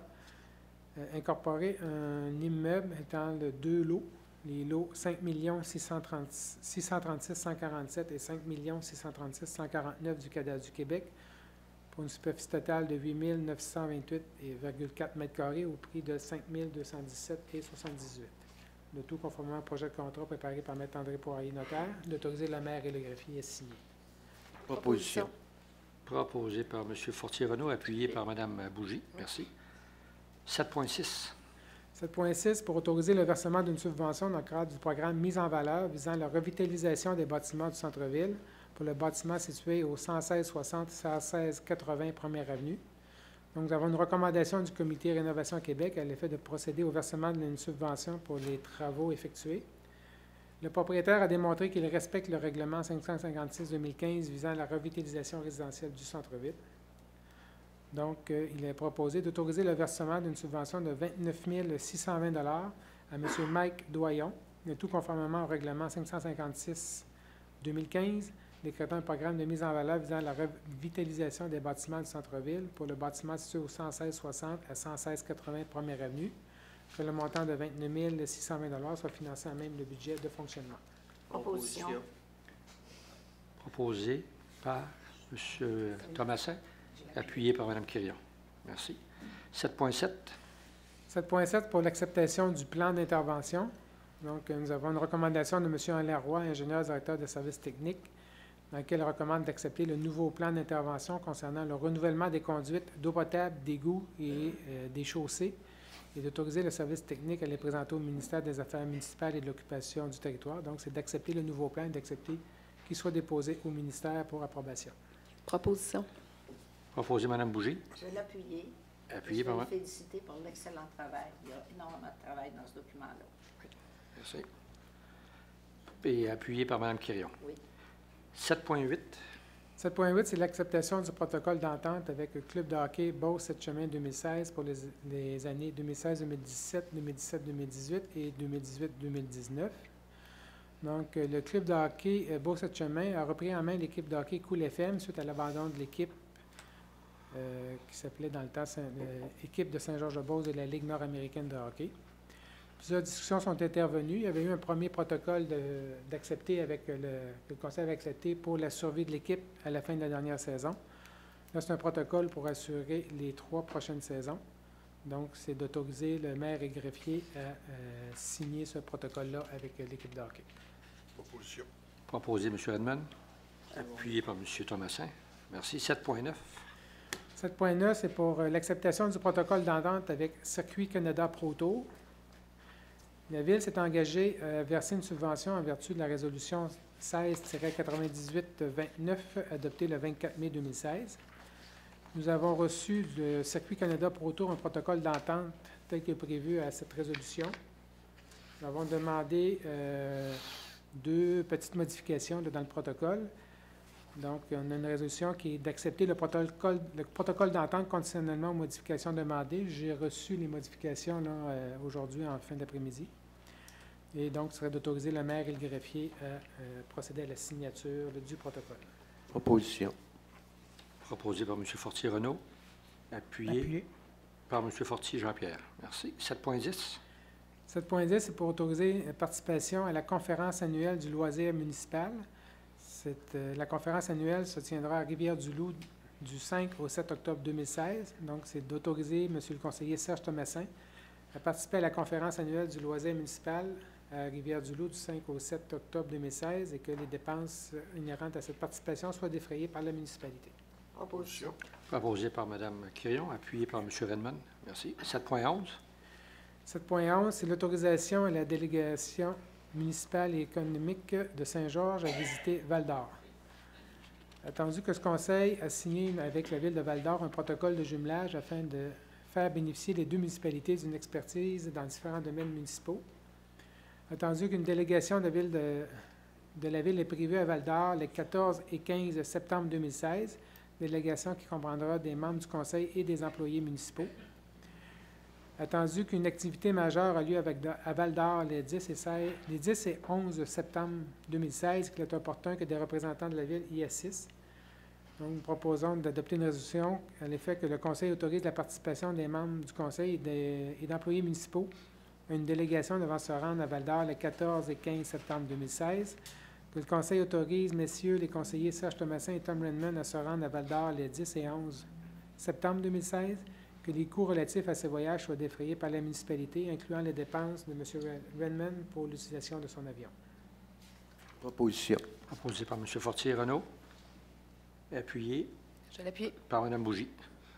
incorporer un immeuble étant le 2 lots, les lots 5 636 147 et 5 636 149 du cadastre du Québec, pour une superficie totale de 8 928,4 m² au prix de 5 217,78 $. Le tout conformément au projet de contrat préparé par M. André Poirier, notaire, d'autoriser le maire et le greffier à signer. Proposition. Proposé par M. Fortier-Renaud, appuyé par Mme Bougie. Merci. 7.6. 7.6, pour autoriser le versement d'une subvention dans le cadre du programme Mise en valeur visant la revitalisation des bâtiments du centre-ville pour le bâtiment situé au 11660 11680 1er Avenue. Donc, nous avons une recommandation du Comité Rénovation Québec à l'effet de procéder au versement d'une subvention pour les travaux effectués. Le propriétaire a démontré qu'il respecte le règlement 556-2015 visant la revitalisation résidentielle du centre-ville. Donc, il est proposé d'autoriser le versement d'une subvention de 29 620 $ à M. Mike Doyon, le tout conformément au règlement 556-2015, décrétant un programme de mise en valeur visant la revitalisation des bâtiments du centre-ville pour le bâtiment situé au 11660 à 11680 1er Avenue, que le montant de 29 620 $ soit financé à même le budget de fonctionnement. Proposition. Proposé par M. Thomasin, appuyé par Mme Quirion. Merci. 7.7. 7.7 pour l'acceptation du plan d'intervention. Donc, nous avons une recommandation de M. Alain Roy, ingénieur directeur de services techniques, dans lequel il recommande d'accepter le nouveau plan d'intervention concernant le renouvellement des conduites d'eau potable, d'égouts et des chaussées, et d'autoriser le service technique à les présenter au ministère des Affaires municipales et de l'Occupation du territoire. Donc, c'est d'accepter le nouveau plan et d'accepter qu'il soit déposé au ministère pour approbation. Proposition. Proposé Mme Bougie. Je vais l'appuyer. Appuyé par Je vais Mme. le féliciter pour l'excellent travail. Il y a énormément de travail dans ce document-là. Merci. Et appuyé par Mme Quirion. Oui. 7.8. 7.8, c'est l'acceptation du protocole d'entente avec le club de hockey Beauce-7-Chemin 2016 pour les années 2016-2017, 2017-2018 et 2018-2019. Donc, le club de hockey Beauce-7-Chemin a repris en main l'équipe de hockey Cool FM suite à l'abandon de l'équipe qui s'appelait dans le temps équipe de Saint-Georges-de-Beauce de la Ligue nord-américaine de hockey. Plusieurs discussions sont intervenues. Il y avait eu un premier protocole d'accepter avec que le Conseil avait accepté pour la survie de l'équipe à la fin de la dernière saison. Là, c'est un protocole pour assurer les 3 prochaines saisons. Donc, c'est d'autoriser le maire et greffier à signer ce protocole-là avec l'équipe de hockey. Proposition. Proposé M. Edmond, appuyé par M. Thomasin. Merci. 7.9. 7.9, c'est pour l'acceptation du protocole d'entente avec Circuit Canada Pro Tour. La Ville s'est engagée à verser une subvention en vertu de la résolution 16-98-29, adopté le 24 mai 2016. Nous avons reçu de Circuit Canada Pro Tour un protocole d'entente tel que prévu à cette résolution. Nous avons demandé 2 petites modifications dans le protocole. Donc, on a une résolution qui est d'accepter le protocole d'entente conditionnellement aux modifications demandées. J'ai reçu les modifications aujourd'hui en fin d'après-midi. Et donc, ce serait d'autoriser le maire et le greffier à procéder à la signature du protocole. Proposition. Proposé par M. Fortier-Renaud. Appuyé par M. Fortier Jean-Pierre. Merci. 7.10. 7.10, c'est pour autoriser la participation à la conférence annuelle du loisir municipal. La conférence annuelle se tiendra à Rivière-du-Loup du 5 au 7 octobre 2016. Donc, c'est d'autoriser M. le conseiller Serge Thomassin à participer à la conférence annuelle du loisir municipal à Rivière-du-Loup du 5 au 7 octobre 2016 et que les dépenses inhérentes à cette participation soient défrayées par la municipalité. Proposition. Proposé par Mme Quirion, appuyé par M. Redmond. Merci. 7.11. 7.11, c'est l'autorisation à la délégation municipale et économique de Saint-Georges à visiter Val-d'Or. Attendu que ce conseil a signé avec la Ville de Val-d'Or un protocole de jumelage afin de faire bénéficier les 2 municipalités d'une expertise dans différents domaines municipaux. Attendu qu'une délégation de la Ville est prévue à Val-d'Or les 14 et 15 septembre 2016, délégation qui comprendra des membres du conseil et des employés municipaux. Attendu qu'une activité majeure a lieu à Val-d'Or les 10 et 11 septembre 2016, qu'il est opportun que des représentants de la Ville y assistent. Donc, nous proposons d'adopter une résolution à l'effet que le Conseil autorise la participation des membres du Conseil et d'employés municipaux à une délégation devant se rendre à Val-d'Or les 14 et 15 septembre 2016, que le Conseil autorise messieurs les conseillers Serge Thomassin et Tom Redmond à se rendre à Val-d'Or les 10 et 11 septembre 2016, que les coûts relatifs à ces voyages soient défrayés par la municipalité, incluant les dépenses de M. Redmond pour l'utilisation de son avion. Proposition. Proposé par M. Fortier-Renaud. Appuyé. Je l'appuie. Par Mme Bougie.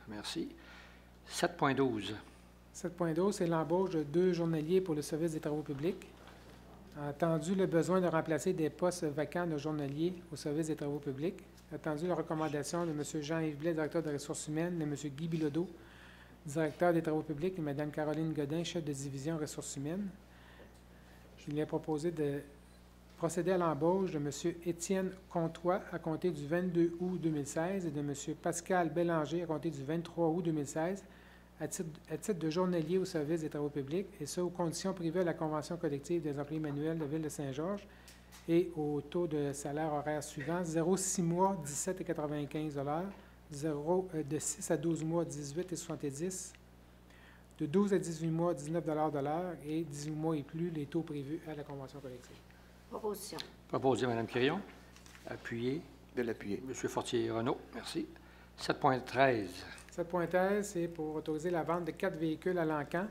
Merci. 7.12. 7.12, c'est l'embauche de 2 journaliers pour le service des travaux publics. Attendu le besoin de remplacer des postes vacants de journaliers au service des travaux publics. Attendu la recommandation de M. Jean-Yves Blais, directeur des ressources humaines, de M. Guy Bilodeau, directeur des travaux publics, et Mme Caroline Godin, chef de division ressources humaines. Je lui ai proposé de procéder à l'embauche de M. Étienne Comtois à compter du 22 août 2016 et de M. Pascal Bélanger à compter du 23 août 2016 à titre de journalier au service des travaux publics, et ce, aux conditions prévues à la Convention collective des employés manuels de Ville de Saint-Georges et au taux de salaire horaire suivant: 0,6 mois, 17,95 $, de 6 à 12 mois, 18,70 $, de 12 à 18 mois, 19 $ de l'heure, et 18 mois et plus, les taux prévus à la Convention collective. Proposition. Proposé Mme Quirion. Appuyé. De l'appuyer. M. Fortier-Renaud. Merci. 7.13. 7.13, c'est pour autoriser la vente de 4 véhicules à l'Encan.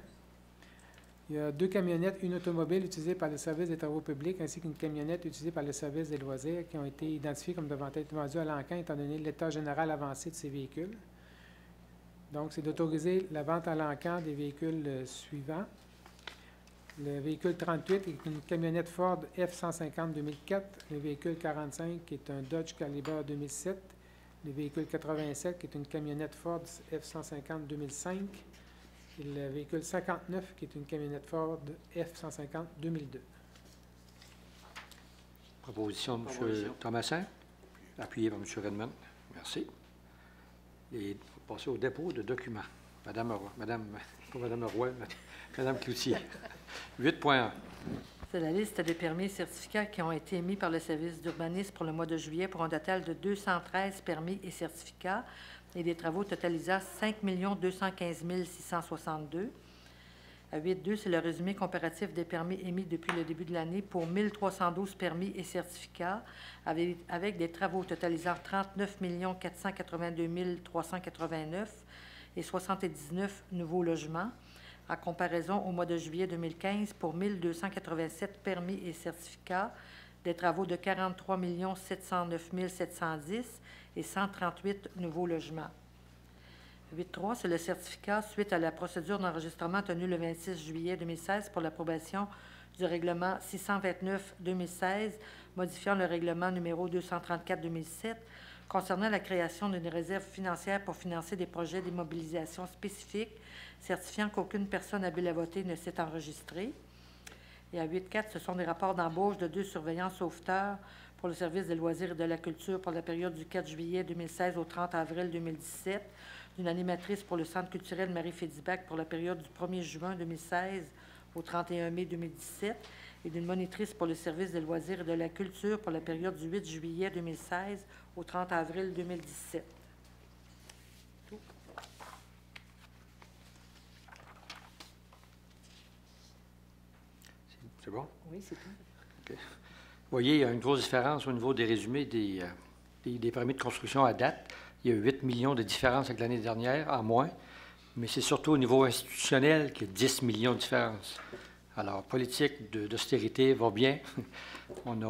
Il y a 2 camionnettes, une automobile utilisée par le service des travaux publics ainsi qu'une camionnette utilisée par le service des loisirs qui ont été identifiées comme devant être vendues à l'Encan étant donné l'état général avancé de ces véhicules. Donc, c'est d'autoriser la vente à l'Encan des véhicules suivants. Le véhicule 38 est une camionnette Ford F-150 2004, le véhicule 45 qui est un Dodge Caliber 2007, le véhicule 87 qui est une camionnette Ford F-150 2005 et le véhicule 59 qui est une camionnette Ford F-150 2002. Proposition de M. Thomassin, appuyé par M. Redmond. Merci. Et passer au dépôt de documents. Madame Roy, Madame Cloutier. 8.1. C'est la liste des permis et certificats qui ont été émis par le service d'urbanisme pour le mois de juillet pour un total de 213 permis et certificats et des travaux totalisant 5 215 662. À 8.2, c'est le résumé comparatif des permis émis depuis le début de l'année pour 1312 permis et certificats avec des travaux totalisant 39 482 389 et 79 nouveaux logements. En comparaison au mois de juillet 2015, pour 1 287 permis et certificats, des travaux de 43 709 710 et 138 nouveaux logements. 8.3, c'est le certificat suite à la procédure d'enregistrement tenue le 26 juillet 2016 pour l'approbation du règlement 629-2016, modifiant le règlement numéro 234-2007, concernant la création d'une réserve financière pour financer des projets d'immobilisation spécifiques, certifiant qu'aucune personne habile à voter ne s'est enregistrée. Et à 8.4, ce sont des rapports d'embauche de 2 surveillants sauveteurs pour le service des loisirs et de la culture pour la période du 4 juillet 2016 au 30 avril 2017, d'une animatrice pour le Centre culturel Marie-Fédibac pour la période du 1er juin 2016 au 31 mai 2017 et d'une monitrice pour le service des loisirs et de la culture pour la période du 8 juillet 2016 au 30 avril 2017. C'est bon? Oui, c'est tout. OK. Vous voyez, il y a une grosse différence au niveau des résumés des permis de construction à date. Il y a 8 millions de différence avec l'année dernière, en moins, mais c'est surtout au niveau institutionnel qu'il y a 10 millions de différence. Alors, politique d'austérité va bien. On n'a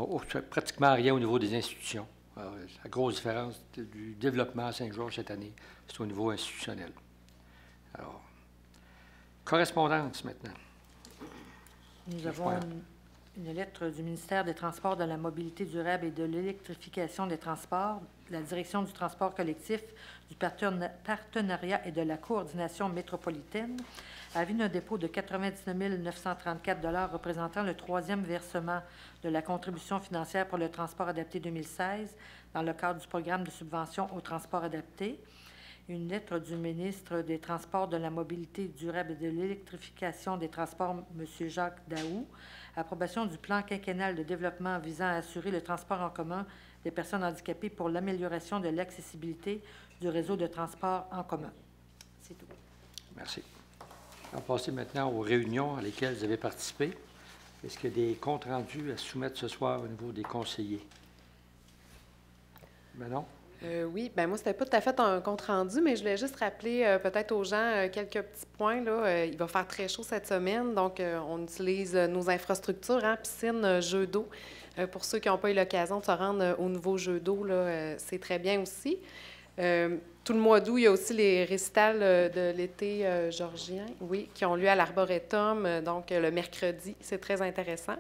pratiquement rien au niveau des institutions. Alors, la grosse différence du développement à Saint-Georges cette année, c'est au niveau institutionnel. Alors, correspondance maintenant. Nous avons une lettre du ministère des Transports, de la Mobilité durable et de l'électrification des transports, de la Direction du transport collectif, du partenariat et de la coordination métropolitaine, avis d'un dépôt de 99 934 $ représentant le 3e versement de la contribution financière pour le transport adapté 2016 dans le cadre du programme de subvention au transport adapté. Une lettre du ministre des Transports, de la Mobilité durable et de l'électrification des transports, M. Jacques Daou, approbation du plan quinquennal de développement visant à assurer le transport en commun des personnes handicapées pour l'amélioration de l'accessibilité du réseau de transport en commun. C'est tout. Merci. On va passer maintenant aux réunions à lesquelles vous avez participé. Est-ce qu'il y a des comptes rendus à soumettre ce soir au niveau des conseillers? Manon? Oui, bien moi, c'était pas tout à fait un compte rendu, mais je voulais juste rappeler peut-être aux gens quelques petits points. Là. Il va faire très chaud cette semaine, donc on utilise nos infrastructures, hein, piscine, jeux d'eau. Pour ceux qui n'ont pas eu l'occasion de se rendre au nouveau jeu d'eau, c'est très bien aussi. Tout le mois d'août, il y a aussi les récitals de l'été georgien, oui, qui ont lieu à l'Arboretum, donc le mercredi. C'est très intéressant.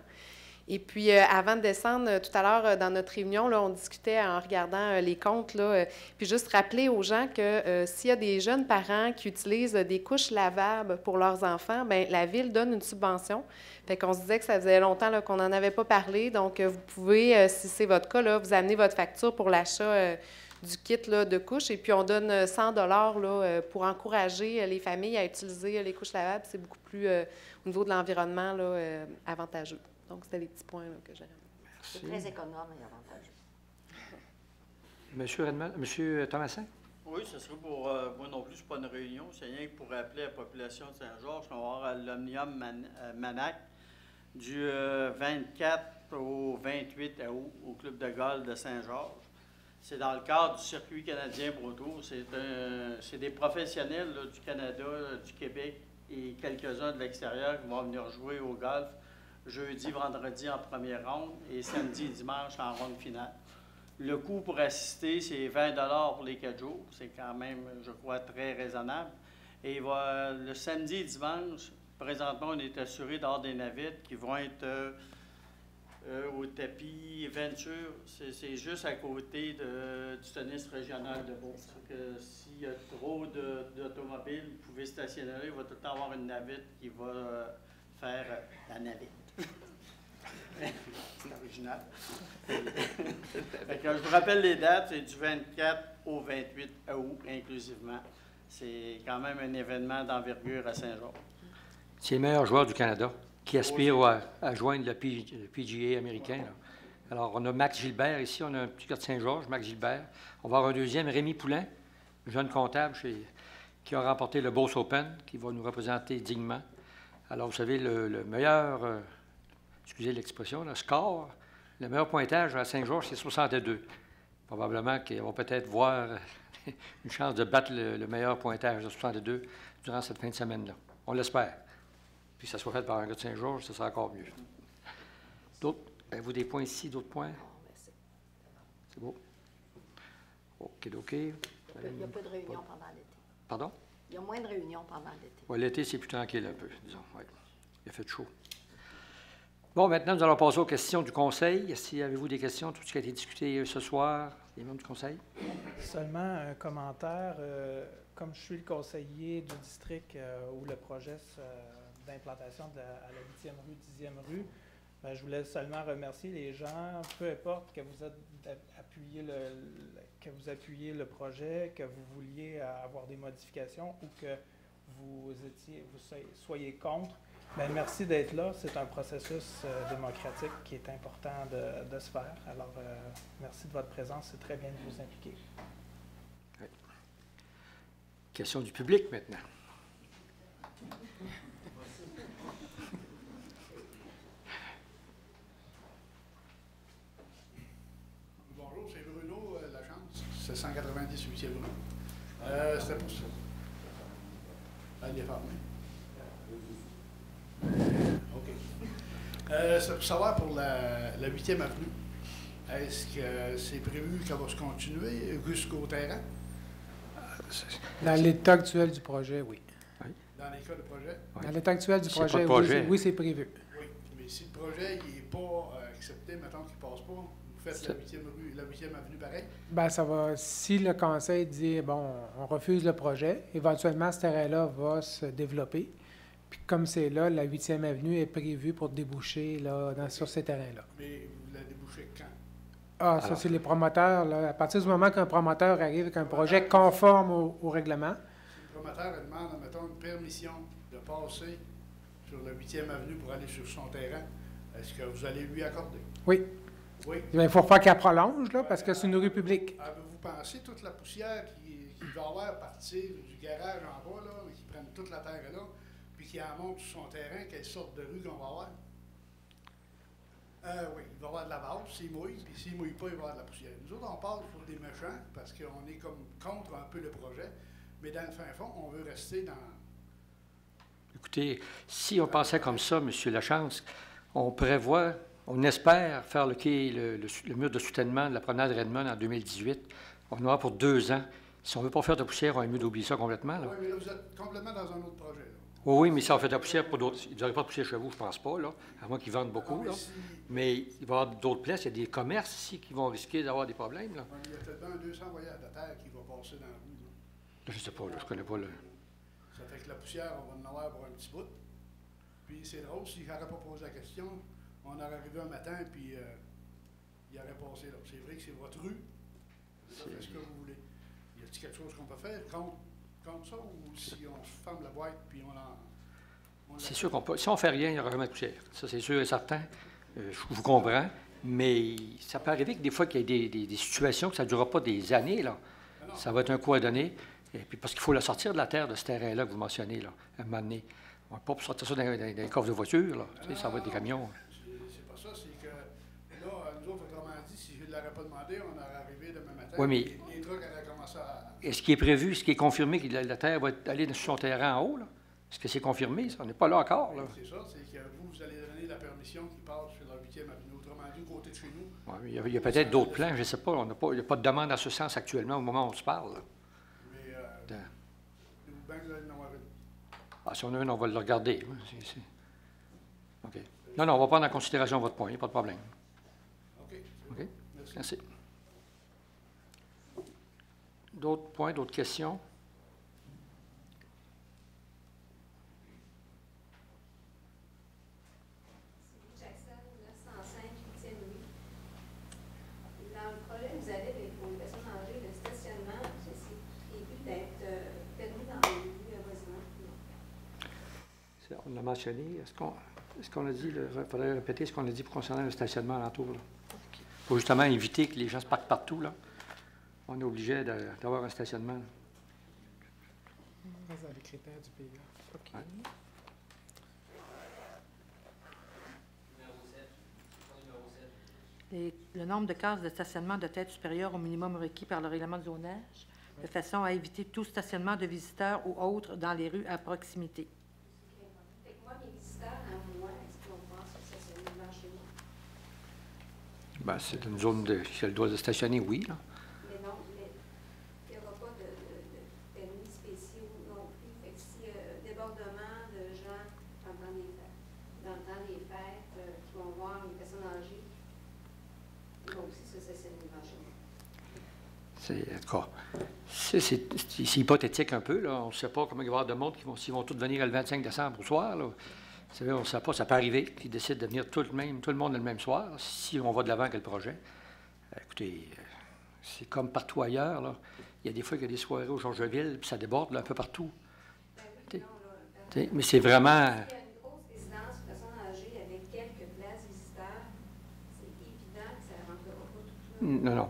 Et puis, avant de descendre, tout à l'heure, dans notre réunion, là, on discutait en regardant les comptes, là, puis juste rappeler aux gens que s'il y a des jeunes parents qui utilisent des couches lavables pour leurs enfants, bien, la Ville donne une subvention. Fait qu'on se disait que ça faisait longtemps là, qu'on n'en avait pas parlé. Donc, vous pouvez, si c'est votre cas, là, vous amener votre facture pour l'achat du kit là, de couches. Et puis, on donne 100 $ là, pour encourager les familles à utiliser les couches lavables. C'est beaucoup plus, au niveau de l'environnement, là, avantageux. Donc, c'était les petits points là, que j'avais. C'est très économe et avantageux. Monsieur Thomasin? Oui, ce serait pour moi non plus, ce n'est pas une réunion, c'est rien que pour rappeler à la population de Saint-Georges qu'on va avoir à l'Omnium Manac du 24 au 28 août au Club de golf de Saint-Georges. C'est dans le cadre du circuit canadien Broto. C'est des professionnels là, du Canada, du Québec et quelques-uns de l'extérieur qui vont venir jouer au golf jeudi, vendredi en première ronde et samedi et dimanche en ronde finale. Le coût pour assister, c'est 20 $ pour les 4 jours. C'est quand même, je crois, très raisonnable. Et le samedi et dimanche, présentement, on est assuré d'avoir des navettes qui vont être au tapis Venture. C'est juste à côté du tennis régional de Beauce. S'il y a trop d'automobiles, vous pouvez stationner là. Il va tout le temps avoir une navette qui va faire la navette. C'est original. Je vous rappelle les dates, c'est du 24 au 28 août inclusivement. C'est quand même un événement d'envergure à Saint-Georges. C'est les meilleurs joueurs du Canada qui aspirent à joindre le PGA américain. Là. Alors, on a Max Gilbert ici, on a un petit gars de Saint-Georges, Max Gilbert. On va avoir un deuxième, Rémi Poulain, jeune comptable qui a remporté le Beauce Open, qui va nous représenter dignement. Alors, vous savez, le meilleur, excusez l'expression, le score, le meilleur pointage à Saint-Georges, c'est 62. Probablement qu'ils vont peut-être voir une chance de battre le meilleur pointage de 62 durant cette fin de semaine-là. On l'espère. Puis que ça soit fait par un gars de Saint-Georges, ça sera encore mieux. D'autres? Avez-vous des points ici, d'autres points? C'est beau. OK. Il y a peu de réunions pendant l'été. Pardon? Il y a moins de réunions pendant l'été. Oui, l'été, c'est plus tranquille un peu, disons. Ouais. Il a fait chaud. Bon, maintenant, nous allons passer aux questions du conseil. Si avez-vous des questions, tout ce qui a été discuté ce soir, les membres du conseil? Seulement un commentaire. Comme je suis le conseiller du district où le projet d'implantation à la 8e rue, 10e rue, ben, je voulais seulement remercier les gens, peu importe que vous appuyez le projet, que vous vouliez avoir des modifications ou que vous soyez contre. Bien, merci d'être là. C'est un processus démocratique qui est important de se faire. Alors, merci de votre présence. C'est très bien de vous impliquer. Oui. Question du public maintenant. Bonjour, c'est Bruno Lachance. C'est 190 8e rue. C'était pour ça. Elle est fermée. OK. C'est pour savoir pour la 8e avenue. Est-ce que c'est prévu qu'elle va se continuer jusqu'au terrain? Dans l'état actuel du projet, oui. Dans les cas de projet? Dans l'état actuel du projet, oui, c'est prévu. Oui, mais si le projet n'est pas accepté, mettons qu'il ne passe pas, vous faites la 8e rue, la 8e avenue pareil? Bien, ça va. Si le conseil dit, bon, on refuse le projet, éventuellement, ce terrain-là va se développer. Puis comme c'est là, la 8e avenue est prévue pour déboucher là, sur ces terrains-là. Mais vous la débouchez quand? Ah, ça, c'est les promoteurs. Là. À partir du moment qu'un promoteur arrive avec un projet conforme au règlement. Si le promoteur demande, mettons, une permission de passer sur la 8e avenue pour aller sur son terrain, est-ce que vous allez lui accorder? Oui. Oui. Il faut faire qu'elle prolonge, là, parce que c'est une rue publique. Avez-vous pensé toute la poussière qui doit avoir à partir du garage en bas, là, qui prennent toute la terre là, puis qui en monte sur son terrain, quelle sorte de rue qu'on va avoir? Oui, il va y avoir de la base, s'il mouille, puis s'il ne mouille pas, il va y avoir de la poussière. Nous autres, on parle pour des méchants, parce qu'on est comme contre un peu le projet, mais dans le fin fond, on veut rester dans... Écoutez, si on pensait comme ça, M. Lachance, on prévoit, on espère faire le mur de soutènement de la promenade Redmond en 2018. On en aura pour 2 ans. Si on ne veut pas faire de poussière, on a mieux d'oublier ça complètement. Là. Oui, mais là, vous êtes complètement dans un autre projet. Là. Oui, mais si on fait de la poussière pour d'autres... Vous n'aurez pas de poussière chez vous, je ne pense pas, là, à moins qu'ils vendent beaucoup. Non, mais, là. Mais il va y avoir d'autres places. Il y a des commerces ici qui vont risquer d'avoir des problèmes. Là. Il y a peut-être 200 voyages de terre qui vont passer dans la rue. Là. Je ne sais pas, là, je ne connais pas le... Ça fait que la poussière, on va en avoir pour un petit bout. Puis c'est drôle, si je n'aurais pas posé la question, on aurait arrivé un matin, puis il aurait passé là. C'est vrai que c'est votre rue. Faites ce que vous voulez. Y a-t-il quelque chose qu'on peut faire contre ça, ou si on ferme la boîte, puis on c'est sûr qu'on peut. Si on ne fait rien, il n'y aura jamais de poussière. Ça, c'est sûr et certain. Je vous comprends. Mais ça peut arriver que des fois, qu'il y ait des situations que ça ne durera pas des années. Là. Ça va être un coup à donner. Et puis, parce qu'il faut la sortir de la terre de ce terrain-là que vous mentionnez, là, à un moment donné. On ne peut pas sortir ça dans les coffres de voiture. Là. Tu sais, ça va être des camions. C'est pas ça. C'est que là, nous autres, autrement dit, si je ne l'aurais pas demandé, on aurait arrivé demain matin. Oui, mais les trucs auraient commencé à... Est-ce qu'il est prévu, ce qui est confirmé que la terre va aller sur son terrain en haut? Là? Est-ce que c'est confirmé? Ça? On n'est pas là encore. Là. C'est ça, c'est que vous allez donner la permission qui passe sur la 8e avenue, autrement dit, côté de chez nous. Ouais, il y a peut-être d'autres plans, je ne sais pas. Il n'y a pas de demande en ce sens actuellement au moment où on se parle. Là. Mais vous bien que vous allez en avoir une. Ah, si on a une, on va le regarder. OK. Non, on va prendre en considération votre point, il n'y a pas de problème. OK. OK? Merci. D'autres points, d'autres questions? On l'a mentionné. Est-ce qu'on a dit, il faudrait répéter ce qu'on a dit concernant le stationnement alentour? Pour justement éviter que les gens se parquent partout. Là. On est obligé d'avoir un stationnement. Dans les critères du PIA. Okay. Ouais. Le nombre de cases de stationnement doit être supérieur au minimum requis par le règlement de zonage, de façon à éviter tout stationnement de visiteurs ou autres dans les rues à proximité. Ben, c'est une zone qui a le droit de stationner, oui. Là. Mais non, il n'y aura pas de permis spéciaux non plus. Fait que s'il y a débordement de gens pendant les fêtes, dans le temps des fêtes, qui vont voir les personnes âgées, ils vont aussi se stationner devant chez moi. En tout cas, c'est hypothétique un peu. Là. On ne sait pas comment il va y avoir de monde s'ils vont tous venir le 25 décembre au soir. Là. Vous savez, on ne sait pas, ça peut arriver qu'ils décident de venir tout le monde le même soir, si on va de l'avant avec le projet. Écoutez, c'est comme partout ailleurs. Là. Il y a des fois qu'il y a des soirées au Georgeville, puis ça déborde là, un peu partout. Ben oui, mais c'est vraiment... S'il y a une grosse résidence de personnes âgées avec quelques places visiteurs, c'est évident que ça ne rentrera pas tout là. Non, non.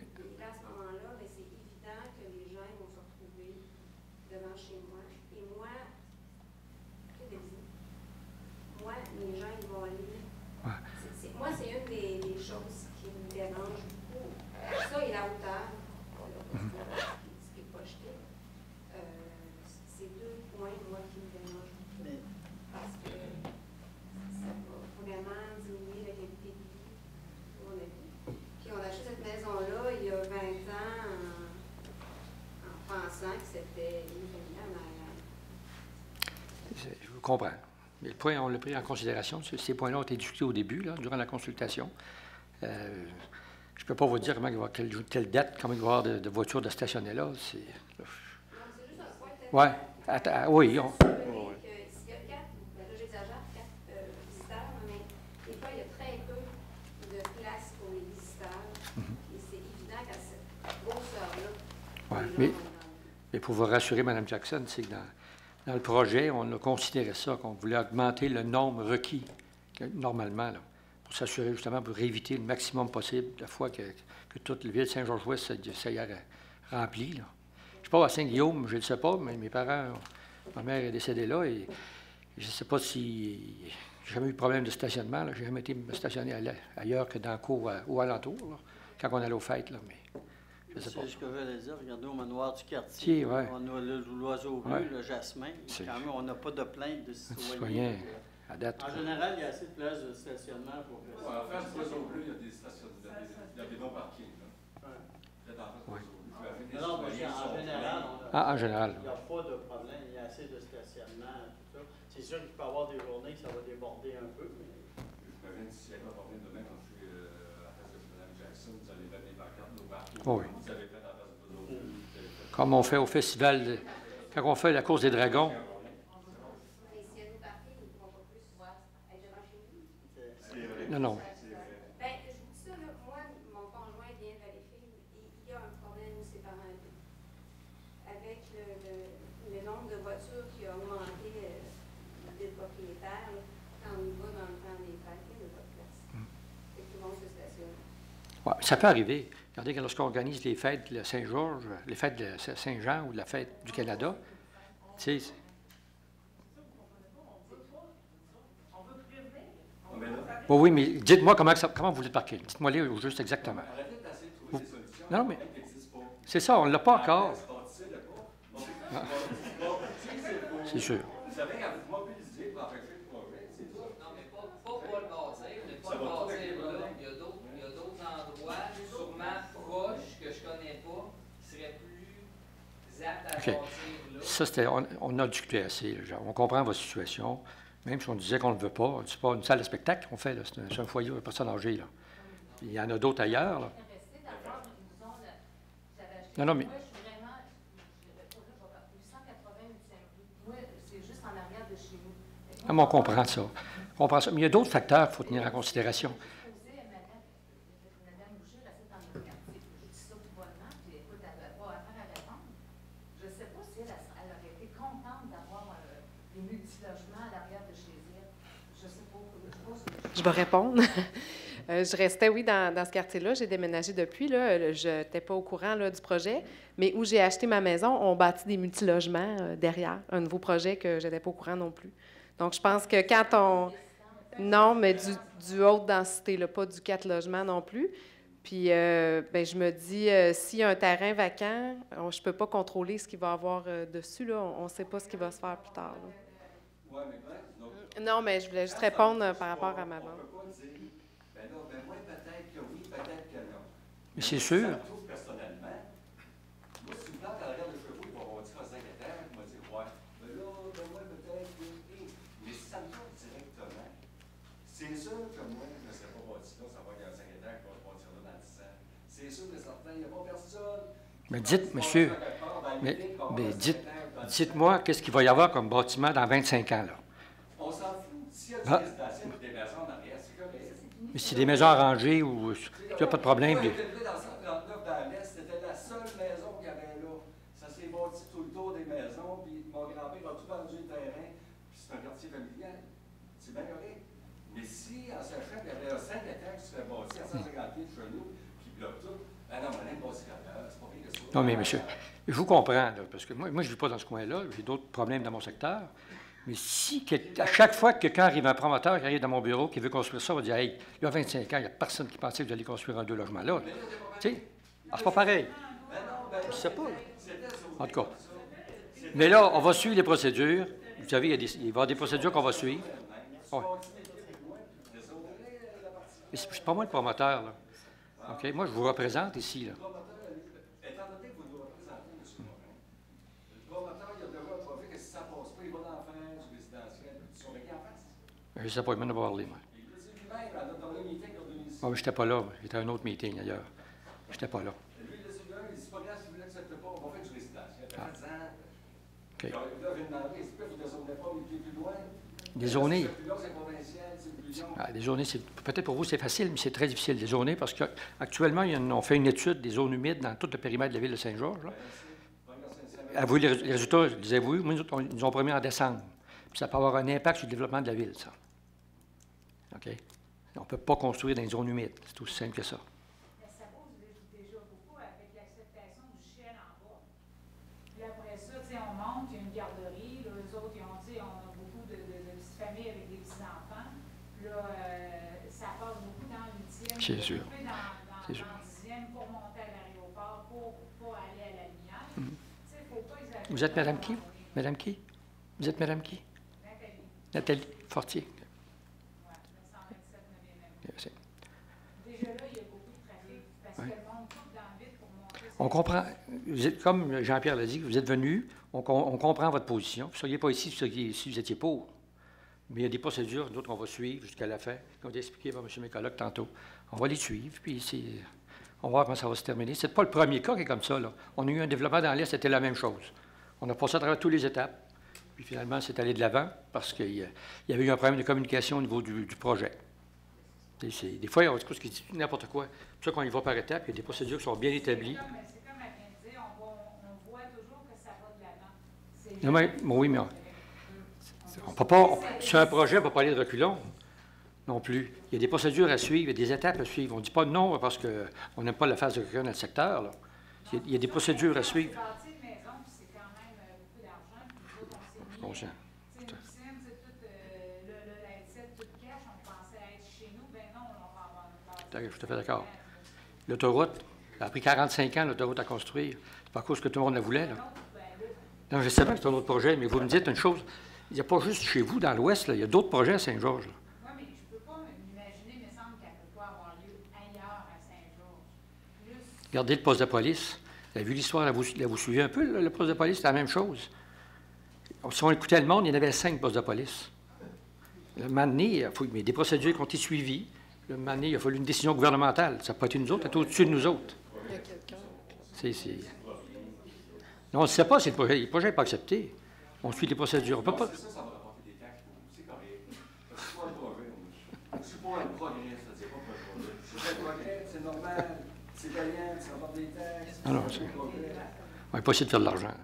Et là, à ce moment-là, ben, c'est évident que les gens vont se retrouver devant chez moi. Et moi, que de dire? Moi, les gens, ils vont aller... Ouais. Moi, c'est une des choses qui me dérange beaucoup. Ça et la hauteur, ce qui est projeté. C'est deux points, moi, qui me dérangent beaucoup. Parce que ça va vraiment diminuer la qualité de vie, à mon avis. Puis on a acheté cette maison-là il y a 20 ans en pensant que c'était une famille en arrière. Je vous comprends. Mais le point, on l'a pris en considération. Ces points-là ont été discutés au début, là, durant la consultation. Je ne peux pas vous dire comment il va y avoir telle date, comment il va y avoir de voitures de stationner là. C'est juste un point. Oui. Oui. S'il y a 4, là j'exagère, 4 visiteurs, mais des fois il y a très peu de place pour les visiteurs. Et c'est évident qu'à cette grosseur-là, Ouais, mais pour vous rassurer, Mme Jackson, c'est que dans le projet, on a considéré ça, qu'on voulait augmenter le nombre requis, normalement, là, pour s'assurer justement, pour éviter le maximum possible, la fois que toute la ville de Saint-Georges-Ouest, ça y a rempli. Là. Je ne sais pas à Saint-Guillaume, je ne le sais pas, mais mes parents, ma mère est décédée là, et je ne sais pas si... J'ai jamais eu de problème de stationnement, je n'ai jamais été me stationner ailleurs que dans le cours ou alentour, là, quand on allait aux fêtes, là, mais... C'est ce que j'allais dire. Regardez au manoir du quartier. Ouais. On a l'oiseau bleu, le jasmin. Quand même, on n'a pas de plainte de citoyens. À date. En général, il y a assez de places de stationnement pour que en face de l'oiseau bleu, il y a des stationnements, il y a des non-parkings. Peut-être en face de l'oiseau bleu. Non, mais en général, en général. Il n'y a pas de problème. Il y a assez de stationnement, tout ça. C'est sûr qu'il peut y avoir des journées que ça va déborder un peu, mais... J'imagine si elle va parler demain quand je suis à la place de Mme Jackson, vous allez mettre des pancartes, nos parkings. Oui. Vous avez fait en face de l'oiseau bleu. Comme on fait au festival, quand on fait la course des dragons. Non, non. Bien, je vous dis ça, là, moi, mon conjoint vient de vérifier, il y a un problème où ses parents habitent. Avec le nombre de voitures qui a augmenté des propriétaires, là, quand on y va dans le temps des fêtes, il n'y a pas de place. Et tout le monde se stationne. Ouais, ça peut arriver. Regardez, lorsqu'on organise les fêtes de Saint-Georges, les fêtes de Saint-Jean ou de la fête du Canada, tu sais... Oui, mais dites-moi comment vous voulez parquer. Dites-moi-les juste exactement. Non, mais c'est ça, on ne l'a pas encore. C'est sûr. Vous avez à vous mobiliser pour empêcher le projet, c'est tout. Non, mais pas le bâtir, mais pas le bâtir là. Il y a d'autres endroits, sûrement proches, que je ne connais pas, qui seraient plus aptes à bâtir là. Ça, on a discuté assez. Là, on comprend votre situation. Même si on disait qu'on ne le veut pas, c'est pas une salle de spectacle qu'on fait, c'est un foyer de personnes âgées. Là. Il y en a d'autres ailleurs. Là. Non, non, mais... Ah, mais on comprend ça. Mais il y a d'autres facteurs qu'il faut tenir en considération. Je vais répondre. Je restais, oui, dans ce quartier-là. J'ai déménagé depuis. Là. Je n'étais pas au courant là, du projet. Mais où j'ai acheté ma maison, on bâtit des multilogements derrière. Un nouveau projet que je n'étais pas au courant non plus. Donc, je pense que quand on... Non, mais du haute densité, là, pas du 4 logements non plus. Puis, ben, je me dis, s'il y a un terrain vacant, je ne peux pas contrôler ce qu'il va y avoir dessus. Là. On ne sait pas ce qui va se faire plus tard. Là. Non, mais je voulais juste répondre par rapport à ma vente. Mais c'est sûr. Personnellement, moi, si vous plantez à l'arrière de chevaux, ils vont dire à 5 hectares, ils vont dire, ouais, mais là, moi, peut-être, mais si ça me tombe directement, Mais dites, monsieur, mais dites-moi qu'est-ce qu'il va y avoir comme bâtiment dans 25 ans, là. On s'en fout. S'il y a du résidentiel et des maisons en arrière, c'est correct. Mais si des maisons arrangées ou il n'y a pas de problème. Moi, j'étais élevé dans le 139 dans l'Est, c'était la seule maison qu'il y avait là. Ça s'est bâti tout le tour des maisons, puis mon grand-père a tout vendu le terrain, puis c'est un quartier familial. C'est bien correct. Mais si, en sachant qu'il y avait un 5 étages qui se fait bâtir à 150 pieds de chez nous, qui bloque tout, ben non, on a une bâtir à l'heure, c'est pas bien que ça. Non, mais monsieur, je vous comprends, là, parce que moi je ne vis pas dans ce coin-là, j'ai d'autres problèmes dans mon secteur. Mais si, à chaque fois que quelqu'un arrive, un promoteur qui arrive dans mon bureau, qui veut construire ça, on va dire, hey, il y a 25 ans, il n'y a personne qui pensait que vous alliez construire un 2 logements là. Tu sais, c'est pas pareil. Je ne sais pas. En tout cas. Mais là, on va suivre les procédures. Vous savez, il va y avoir des procédures qu'on va suivre. Ouais. Mais c'est pas moi le promoteur, là. OK? Moi, je vous représente ici, là. Je ne sais pas, il m'en a parlé, moi. Ah, mais je n'étais pas là. J'étais à un autre meeting, ailleurs. Je n'étais pas là. OK. Les zonées. Les zonées, peut-être pour vous, c'est facile, mais c'est très difficile, les zonées, parce qu'actuellement, on fait une étude des zones humides dans tout le périmètre de la ville de Saint-Georges. Avez-vous les résultats, les avez-vous eu? Moi, ils nous ont promis en décembre. Puis ça peut avoir un impact sur le développement de la ville, ça. OK? On ne peut pas construire dans les zones humides. C'est aussi simple que ça. Mais ça pose déjà beaucoup avec l'acceptation du chien en bas. Puis après ça, on monte, il y a une garderie. Là, eux autres, on a beaucoup de petites familles avec des petits-enfants. Là, ça passe beaucoup dans le 8e. C'est sûr. Dans le 10e pour monter à l'aéroport, pour aller à la lumière. Faut pas exagérer. Vous êtes Madame qui? Madame qui? Vous êtes Madame qui? Nathalie Fortier. Oui, 127 9e. Déjà là, il y a beaucoup de trafic parce que le monde coupe dans le vide pour monter. On comprend. Vous êtes, comme Jean-Pierre l'a dit, vous êtes venu, on comprend votre position. Vous ne seriez pas ici si vous étiez pour. Mais il y a des procédures, d'autres qu'on va suivre jusqu'à la fin, qui ont été expliquées par M. Mécoloc tantôt. On va les suivre, puis on va voir comment ça va se terminer. Ce n'est pas le premier cas qui est comme ça, là. On a eu un développement dans l'Est, c'était la même chose. On a passé à travers toutes les étapes. Puis finalement, c'est allé de l'avant parce qu'il y avait eu un problème de communication au niveau du projet. Des fois, on dit n'importe quoi. C'est pour ça qu'on y va par étapes. Il y a des procédures qui sont bien établies. C'est comme elle vient de dire, on voit toujours que ça va de l'avant. Oui, mais on peut pas. Sur un projet, on ne peut pas aller de reculons non plus. Il y a des procédures à suivre, il y a des étapes à suivre. On ne dit pas non parce qu'on n'aime pas la phase de quelqu'un dans le secteur. Là. Il y a des procédures à suivre. Conscient. Une piscine, c'est tout, la headset, tout cash, on pensait être chez nous, ben non, on va avoir une base. Je suis tout à fait d'accord. L'autoroute, ça a pris 45 ans, l'autoroute à construire. C'est pas à cause que tout le monde la voulait, là. Non, je sais pas que c'est un autre projet, mais vous me dites une chose, il n'y a pas juste chez vous, dans l'Ouest, il y a d'autres projets à Saint-Georges. Oui, mais je ne peux pas m'imaginer, il me semble qu'elle ne peut pas avoir lieu ailleurs à Saint-Georges. Regardez le poste de police. Vous avez vu l'histoire, là, vous suivez un peu, là, le poste de police, c'est la même chose. Si on écoutait le monde, il y en avait 5 postes de police. Le moment donné, mais des procédures qui ont été suivies. Le moment donné, il a fallu une décision gouvernementale. Ça n'a pas été nous autres, ça a été au-dessus de nous autres. Il y a quelqu'un. Non, on ne sait pas si le projet n'est pas accepté. On suit les procédures. On peut pas. Ça va rapporter des taxes pour vous, c'est correct. C'est pas un progrès. C'est pas un progrès, ça, c'est pas un progrès. C'est un progrès, c'est normal, c'est payant, ça rapporte des taxes. Non, on n'est pas essayer de faire de l'argent.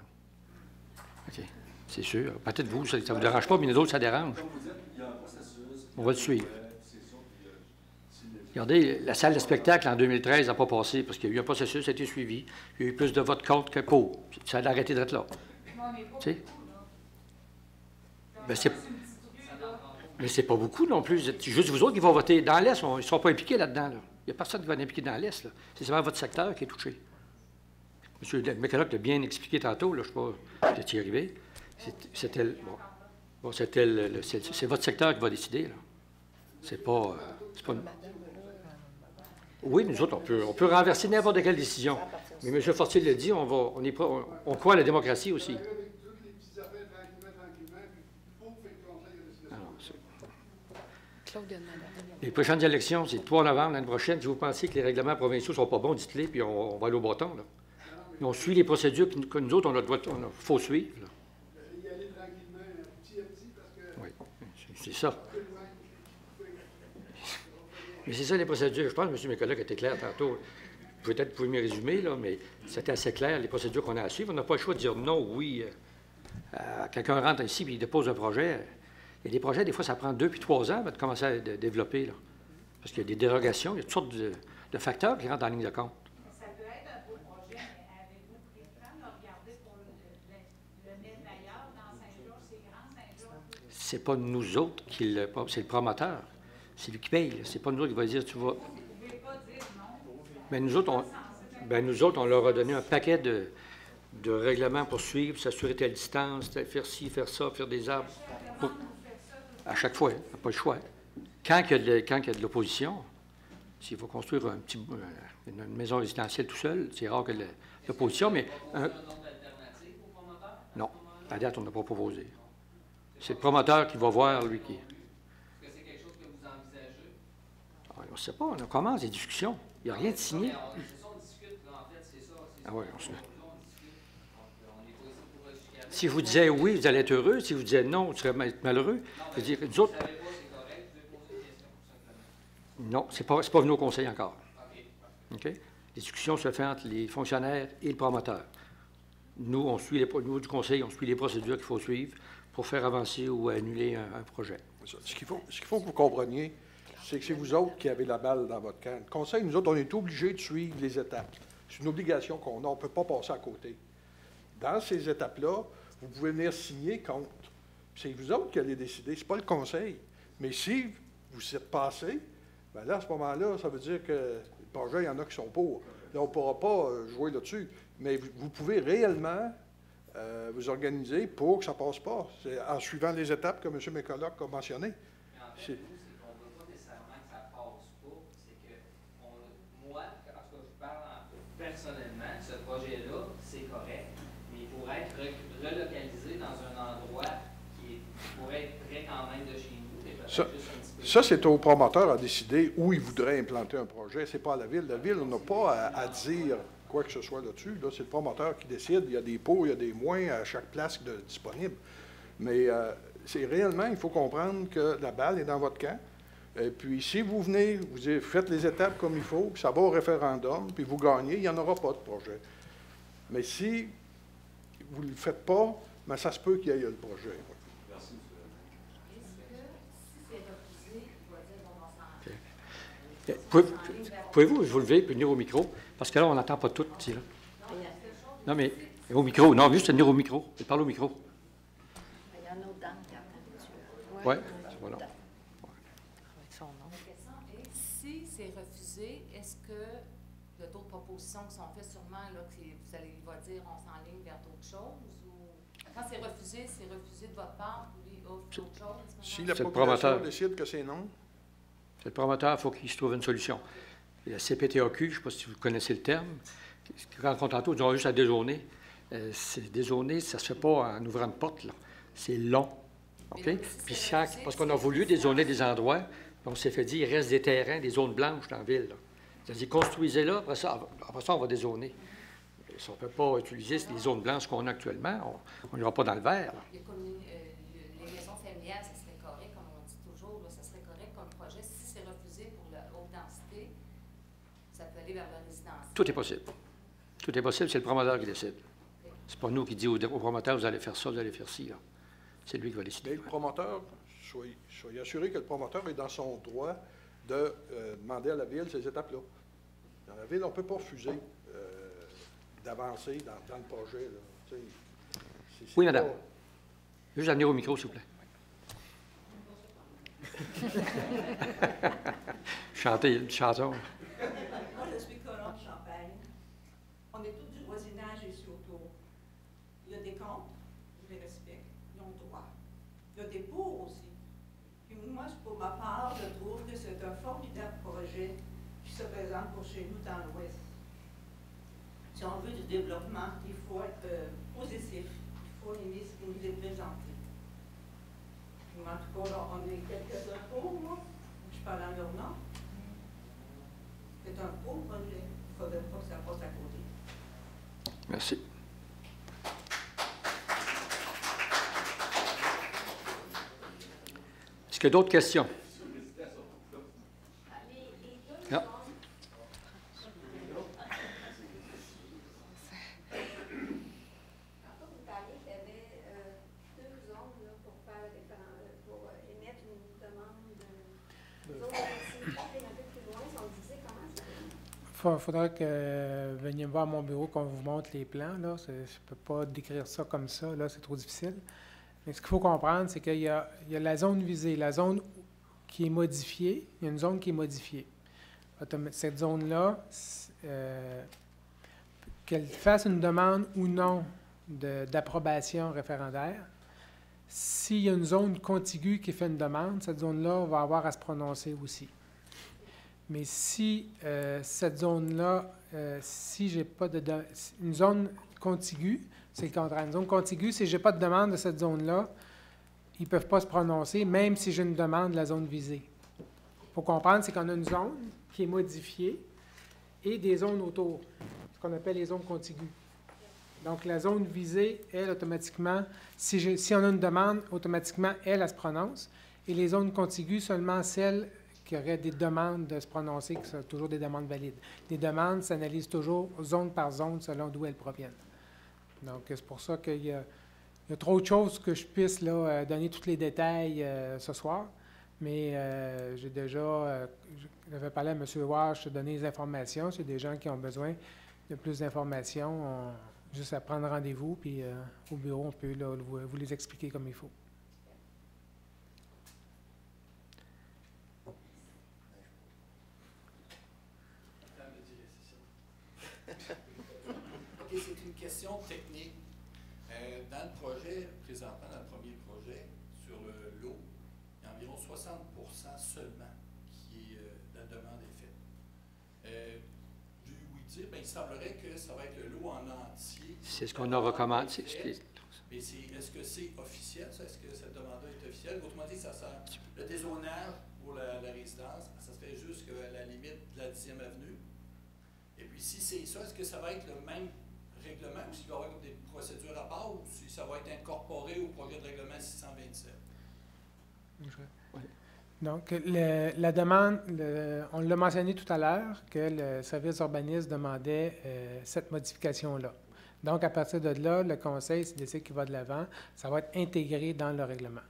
OK. C'est sûr. Peut-être vous, ça ne vous dérange pas, mais les autres, ça dérange. Comme vous dites, il y a un processus. On va le suivre. Regardez, la salle de spectacle en 2013 n'a pas passé parce qu'il y a eu un processus, ça a été suivi. Il y a eu plus de votes contre que pour. Ça a arrêté d'être là. Tu sais? Mais c'est pas beaucoup non plus. C'est juste vous autres qui vont voter. Dans l'Est, ils ne seront pas impliqués là-dedans. Là. Il n'y a personne qui va être impliqué dans l'Est. C'est seulement votre secteur qui est touché. M. Mécoloc l'a bien expliqué tantôt. Là, je ne sais pas si vous étiez arrivé. C'est votre secteur qui va décider. C'est pas Oui, nous autres, on peut renverser n'importe quelle décision. Mais M. Fortier l'a dit, on croit à la démocratie aussi. Les prochaines élections, c'est le 3 novembre l'année prochaine. Si vous pensez que les règlements provinciaux ne sont pas bons, dites-les, puis on va aller au bâton. Là. on suit les procédures que nous autres, faut suivre. Là. Y aller tranquillement, petit à petit, parce que... Oui, c'est ça. Mais c'est ça les procédures. Je pense que mes collègues étaient clairs tantôt. Peut-être vous pouvez me résumer, là, mais c'était assez clair, les procédures qu'on a à suivre. On n'a pas le choix de dire non ou oui. Quelqu'un rentre ici et il dépose un projet. Il y a des projets, des fois, ça prend 2 puis 3 ans avant de commencer à développer. Là. Parce qu'il y a des dérogations, il y a toutes sortes de facteurs qui rentrent en ligne de compte. Ça peut être un beau projet, mais avez-vous pris le temps de regarder pour le mettre ailleurs dans Saint-Georges? C'est grand, Saint-Georges? C'est pas nous autres qui le... C'est le promoteur. C'est lui qui paye. C'est pas nous autres qui va dire, tu vas... Mais nous autres, on leur a donné un paquet de règlements pour suivre, s'assurer telle distance, faire ci, faire ça, faire des arbres. À chaque fois, on n'a pas le choix. Quand il y a de l'opposition, s'il faut construire une maison résidentielle tout seul, c'est rare que l'opposition, mais... Non, à date, on n'a pas proposé. C'est le promoteur qui va voir, lui, qui... Est-ce que c'est quelque chose que vous envisagez? On ne sait pas, on commence les discussions. Il n'y a rien de signé. C'est ça, on discute, là, en fait, c'est ça. Ah oui, on se... Si je vous disais oui, vous allez être heureux. Si vous disiez non, vous serez malheureux. Je veux dire, nous autres... Non, ce n'est pas venu au conseil encore. OK? Les discussions se font entre les fonctionnaires et le promoteur. Nous, nous, du conseil, on suit les procédures qu'il faut suivre pour faire avancer ou annuler un projet. Ce qu'il faut que vous compreniez, c'est que c'est vous autres qui avez la balle dans votre camp. Le conseil, nous autres, on est obligés de suivre les étapes. C'est une obligation qu'on a. On ne peut pas passer à côté. Dans ces étapes-là, vous pouvez venir signer contre. C'est vous autres qui allez décider. Ce n'est pas le conseil. Mais si vous êtes passé, bien là, à ce moment-là, ça veut dire que le projet, il y en a qui sont pour. Là, on ne pourra pas jouer là-dessus. Mais vous pouvez réellement vous organiser pour que ça ne passe pas. C'est en suivant les étapes que M. McCulloch a mentionnées. C'est qu'on ne veut pas nécessairement que ça passe pas. C'est que moi, en tout cas, je parle personnellement, ce projet-là, c'est correct, mais il pourrait être relocalisé dans un endroit qui pourrait être près quand même de chez nous. Ça, c'est au promoteur à décider où il voudrait implanter un projet. Ce n'est pas à la Ville. La Ville n'a pas à dire quoi que ce soit là-dessus. Là, c'est le promoteur qui décide. Il y a des pour, il y a des moins à chaque place disponible. Mais c'est réellement, il faut comprendre que la balle est dans votre camp. Et puis, si vous venez, vous faites les étapes comme il faut, puis ça va au référendum, puis vous gagnez, il n'y en aura pas de projet. Mais si vous ne le faites pas, bien, ça se peut qu'il y ait le projet. Merci, Pouvez-vous vous lever et venir au micro? Parce que là, on n'entend pas tout ici. Là. Non, mais au micro. Non, juste venir au micro. Je parle au micro. Il y en a d'autres qui attendent. Oui, voilà. Avec son nom. Si c'est refusé, est-ce que il y a d'autres propositions qui sont faites sûrement, là, que vous allez dire on s'enligne vers d'autres choses? Ou quand c'est refusé de votre part, vous voulez offrir d'autres choses? Si la population décide que c'est non? C'est le promoteur, il faut qu'il se trouve une solution. Et la CPTAQ, je ne sais pas si vous connaissez le terme, quand tantôt, ils ont juste à dézoner. Dézoner, ça ne se fait pas en ouvrant une porte, là. C'est long. OK? Puis parce qu'on a voulu dézoner des endroits, on s'est fait dire, il reste des terrains, des zones blanches dans la ville. C'est-à-dire, construisez-là, après ça, on va dézoner. Si on ne peut pas utiliser les zones blanches qu'on a actuellement, on n'ira pas dans le vert. Là. Les maisons familiales, ça serait correct, comme on dit toujours, là, ça serait correct comme projet. Si c'est refusé pour la haute densité, ça peut aller vers le résidentiel. Tout est possible. Tout est possible, c'est le promoteur qui décide. C'est pas nous qui dit au promoteur, vous allez faire ça, vous allez faire ci. C'est lui qui va décider. Mais le promoteur, soyez assuré que le promoteur est dans son droit de demander à la Ville ces étapes-là. Dans la Ville, on ne peut pas refuser d'avancer dans le projet. Là. Oui, madame. Juste venir au micro, s'il vous plaît. Chantez, le chanson. Moi, je suis colon de Champagne. On est tous du voisinage ici autour. Il y a des contre, je les respecte, ils ont le droit. Il y a des pour aussi. Puis moi, pour ma part, je trouve que c'est un formidable projet qui se présente pour chez nous dans l'Ouest. Si on veut du développement, il faut être positif. Il faut aimer ce qui nous est présenté. Mais en tout cas, là, on est quelques-uns pour, moi. Je parle en leur nom. C'est un beau projet. Il ne faudrait pas que ça passe à côté. Merci. Est-ce qu'il y a d'autres questions? Non. Il faudra que vous veniez me voir à mon bureau qu'on vous montre les plans. Là. Je ne peux pas décrire ça comme ça, là, c'est trop difficile. Mais ce qu'il faut comprendre, c'est qu'il y a la zone visée, la zone qui est modifiée. Il y a une zone qui est modifiée. Cette zone-là, qu'elle fasse une demande ou non d'approbation référendaire, s'il y a une zone contiguë qui fait une demande, cette zone-là va avoir à se prononcer aussi. Mais si cette zone-là, si j'ai pas une zone contiguë, c'est le contraire. Une zone contiguë, si je n'ai pas de demande de cette zone-là, ils ne peuvent pas se prononcer, même si j'ai une demande de la zone visée. Il faut comprendre, c'est qu'on a une zone qui est modifiée et des zones autour, ce qu'on appelle les zones contiguës. Donc, la zone visée, elle, automatiquement, si on a une demande, automatiquement, elle se prononce. Et les zones contiguës, seulement celles qui auraient des demandes de se prononcer, qui sont toujours des demandes valides. Les demandes s'analysent toujours zone par zone selon d'où elles proviennent. Donc, c'est pour ça qu'il y a trop de choses que je puisse là, donner tous les détails ce soir. Mais j'ai déjà, j'avais parlé à M. Wash, donner les informations. C'est des gens qui ont besoin de plus d'informations. Juste à prendre rendez-vous, puis au bureau, on peut là, vous les expliquer comme il faut. OK, c'est une question technique. Dans le projet, présentement, dans le premier projet, sur l'eau, il y a environ 60 seulement qui la demande est faite. Oui dire, bien, il semblerait que ça va être l'eau en entier. C'est ce qu'on a recommandé. Mais est-ce que c'est officiel, ça? Est-ce que cette demande-là est officielle? Autrement dit, ça sert le dézonage pour la résidence, ça se fait jusqu'à la limite de la 10e avenue. Et puis, si c'est ça, est-ce que ça va être le même règlement ou s'il va y avoir des procédures à part ou si ça va être incorporé au projet de règlement 627? Donc, la demande, on l'a mentionné tout à l'heure, que le service urbaniste demandait cette modification-là. Donc, à partir de là, le conseil, s'il décide qu'il va de l'avant, ça va être intégré dans le règlement.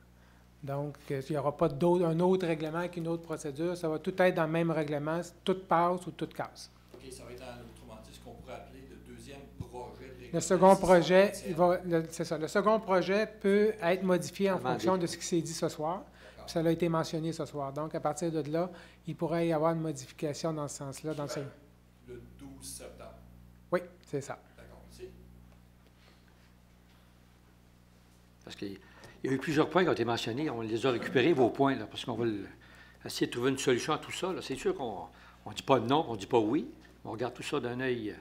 Donc, il n'y aura pas un autre règlement avec une autre procédure. Ça va tout être dans le même règlement, tout passe ou tout casse. OK, ça va être, autrement dit, ce qu'on pourrait appeler le deuxième projet de règlement. Le second projet, c'est ça. Le second projet peut être modifié en fonction de ce qui s'est dit ce soir. Ça a été mentionné ce soir. Donc, à partir de là, il pourrait y avoir une modification dans ce sens-là. Le 12 septembre. Oui, c'est ça. D'accord, merci. Parce qu'il y a eu plusieurs points qui ont été mentionnés. On les a récupérés, vos points, là, parce qu'on va essayer de trouver une solution à tout ça. C'est sûr qu'on ne dit pas non, on ne dit pas oui. On regarde tout ça d'un œil.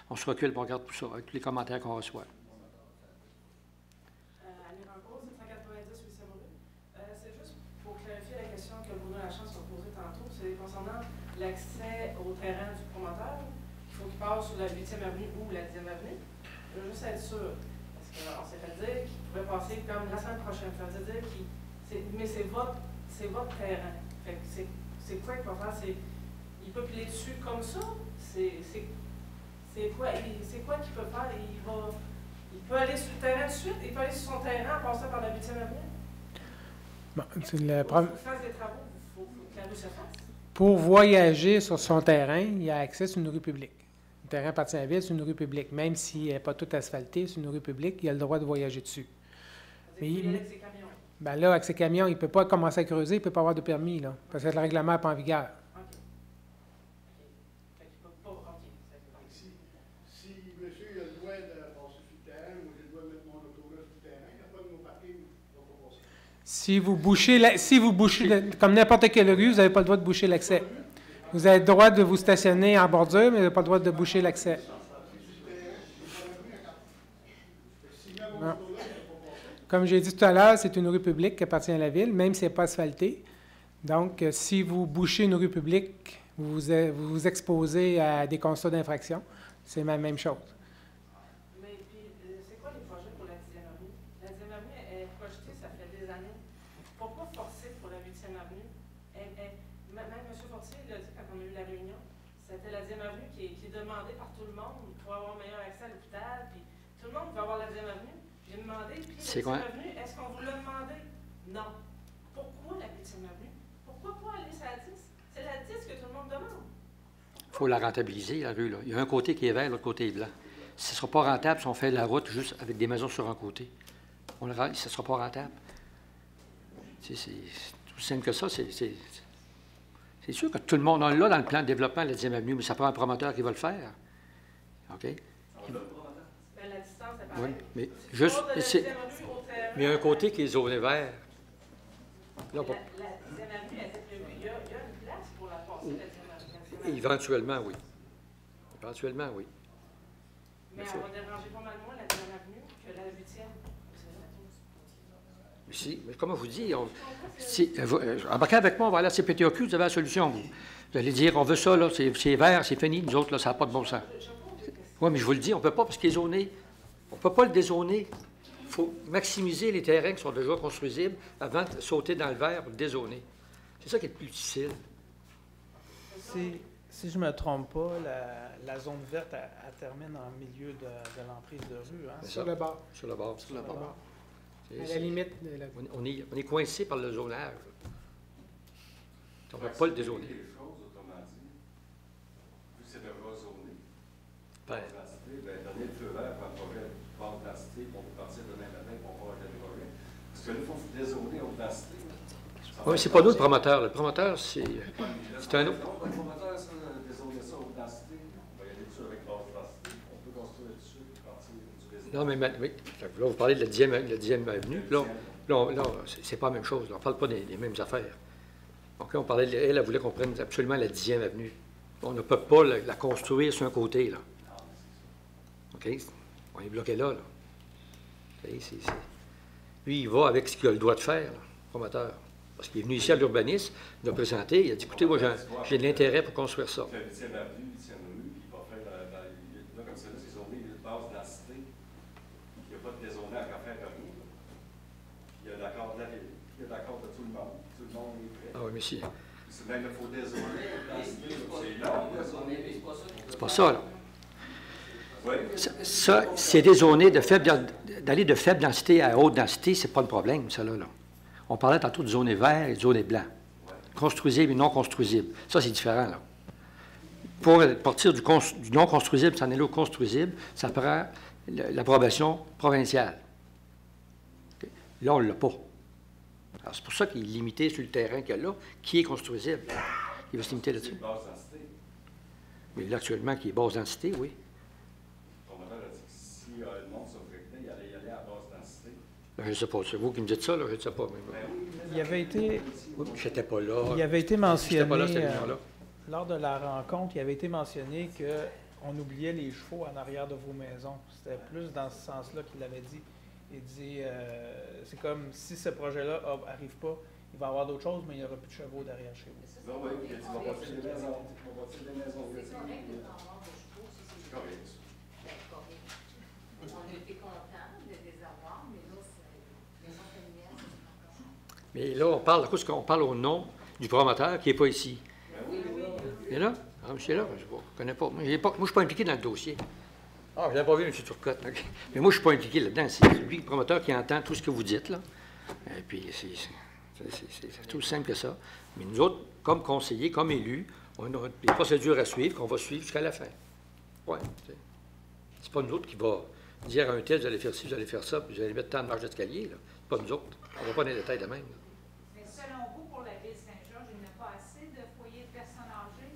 On se recule et on regarde tout ça avec tous les commentaires qu'on reçoit. Concernant l'accès au terrain du promoteur, il faut qu'il passe sur la 8e avenue ou la 10e avenue. Je veux juste être sûr, parce qu'on s'est fait dire qu'il pouvait passer comme la semaine prochaine. Ça veut dire mais c'est votre terrain. Fait que c'est quoi qu'il va faire? Il peut piler dessus comme ça? C'est quoi qu'il peut faire? Il peut aller sur le terrain tout de suite? Il peut aller sur son terrain en passant par la 8e avenue? Bon, c'est le problème. Il faut faire des travaux, il faut que la rue se fasse. Pour voyager sur son terrain, il y a accès sur une rue publique. Le terrain appartient à la ville, c'est une rue publique. Même s'il n'est pas tout asphalté, c'est une rue publique, il a le droit de voyager dessus. Mais avec ses camions? Ben là, avec ses camions, il ne peut pas commencer à creuser, il ne peut pas avoir de permis, là, parce que le règlement n'est pas en vigueur. Si monsieur a le droit de passer sur le terrain, moi j'ai le droit de mettre mon auto là sur le terrain, il n'y a pas de mot parking, il ne va pas passer. Si vous bouchez, comme n'importe quelle rue, vous n'avez pas le droit de boucher l'accès. Vous avez le droit de vous stationner en bordure, mais vous n'avez pas le droit de boucher l'accès. Comme j'ai dit tout à l'heure, c'est une rue publique qui appartient à la ville, même si elle n'est pas asphaltée. Donc, si vous bouchez une rue publique, vous vous exposez à des constats d'infraction. C'est la même chose. projeté, ça fait des années. Pourquoi forcer pour la 8e avenue? Même M. Fortier l'a dit quand on a eu la réunion, c'était la 10e avenue qui est demandée par tout le monde pour avoir meilleur accès à l'hôpital, puis tout le monde veut avoir la 10e avenue. J'ai demandé, puis la 10e avenue, est-ce qu'on vous l'a demandé? Non. Pourquoi la 8e avenue? Pourquoi pas aller sur la 10? C'est la 10 que tout le monde demande. Il faut la rentabiliser, la rue, là. Il y a un côté qui est vert, l'autre côté est blanc. Ce ne sera pas rentable si on fait la route juste avec des maisons sur un côté. Ce ne sera pas rentable. C'est tout simple que ça. C'est sûr que tout le monde en l'a dans le plan de développement de la 10e avenue, mais ça prend un promoteur qui va le faire. OK? Ben, la distance est Oui, pareille. mais juste... Mais il y a un côté qui est zoné vert. Là, La 10e avenue, elle était prévue. Il y a une place pour la passer, la 10e avenue. Éventuellement, oui. Éventuellement, oui. Mais elle va déranger pas mal moins la 10e avenue que la 8e. Si, mais comme je vous dis, embarquez avec moi, on va aller à la CPTAQ, vous avez la solution. Vous allez dire, on veut ça, là, c'est vert, c'est fini, nous autres, là, ça n'a pas de bon sens. Oui, mais je vous le dis, on ne peut pas, parce qu'il est zoné. On ne peut pas le dézoner. Il faut maximiser les terrains qui sont déjà construisibles avant de sauter dans le vert pour le dézoner. C'est ça qui est le plus difficile. Si je ne me trompe pas, la zone verte, elle termine en milieu de l'emprise de rue. Hein? Sur le bord. Sur le bord. Sur le bord. À la limite. On est coincé par le zonage. On ne peut pas le dézoner. Autrement dit, vu que c'est de rezoner, Ben, donner le feu vert pour un projet de basse densité, on peut partir demain matin pour voir quel projet. Parce que là, il faut dézoner haute densité. oui, c'est pas nous le promoteur. Le promoteur, c'est un autre. Le promoteur, c'est dézoner ça haute densité. On va y aller dessus avec basse densité. On peut construire dessus et partir du résident. Non, mais oui. Là, vous parlez de la 10e avenue. Là c'est pas la même chose. Là. On ne parle pas des mêmes affaires. Donc, on parlait, elle voulait qu'on prenne absolument la 10e avenue. On ne peut pas la construire sur un côté, là. OK? On est bloqué là, là. Okay? Lui, il va avec ce qu'il a le droit de faire, là, le promoteur. Parce qu'il est venu ici à l'urbanisme, il a présenté, il a dit, écoutez, moi, j'ai de l'intérêt pour construire ça. La 8e avenue, 8e rue, il va faire, là, comme ça, là, c'est zoné de basse densité. Il n'y a pas de dézonage à faire à nous. Il y a l'accord de tout le monde. Tout le monde est prêt. Ah oui, mais si. Même il faut dézoner haute densité. C'est long. C'est pas ça, là. Ça, c'est dézoné d'aller de faible densité à haute densité, c'est pas le problème, ça, là. On parlait tantôt de zones vert et de zones blanc. Construisible et non construisible. Ça, c'est différent, là. Pour partir du non construisible, s'en aller au construisible, ça prend l'approbation provinciale. Okay. Là, on ne l'a pas. Alors, c'est pour ça qu'il est limité sur le terrain qu'il y a là, qui est construisible. Il va se limiter là-dessus. Mais là, actuellement, qui est basse densité, oui. Le promoteur a dit que si le monde s'objectait, il allait y aller à basse densité. Je ne sais pas. C'est vous qui me dites ça, là, je ne sais pas. Il avait été... Je n'étais pas là. Il avait été mentionné... Pas là, cette réunion-là. Lors de la rencontre, il avait été mentionné qu'on oubliait les chevaux en arrière de vos maisons. C'était plus dans ce sens-là qu'il l'avait dit. Il dit, c'est comme si ce projet-là n'arrive pas, il va y avoir d'autres choses, mais il n'y aura plus de chevaux derrière chez vous. Non, oui, il a dit, on va bâtir des maisons. On va bâtir des maisons. C'est correct de t'en avoir de chevaux, ça, c'est correct. On a été contents de les avoir, mais là, les autres lumières, c'est Mais là, on parle au nom du promoteur qui n'est pas ici. Il est là? Ah, monsieur est là? Je ne connais pas. Moi, je ne suis pas impliqué dans le dossier. Ah, je n'avais pas vu, M. Turcotte. Okay. Mais moi, je ne suis pas impliqué là-dedans. C'est lui, le promoteur, qui entend tout ce que vous dites, là. Et puis, c'est tout simple que ça. Mais nous autres, comme conseillers, comme élus, on a des procédures à suivre qu'on va suivre jusqu'à la fin. Oui. C'est pas nous autres qui va dire à un tel, vous allez faire ci, vous allez faire ça, puis vous allez mettre tant de marge d'escalier, là. C'est pas nous autres. On ne va pas dans les détails de même. Là. Mais selon vous, pour la ville Saint-Georges, il n'y a pas assez de foyers de personnes âgées?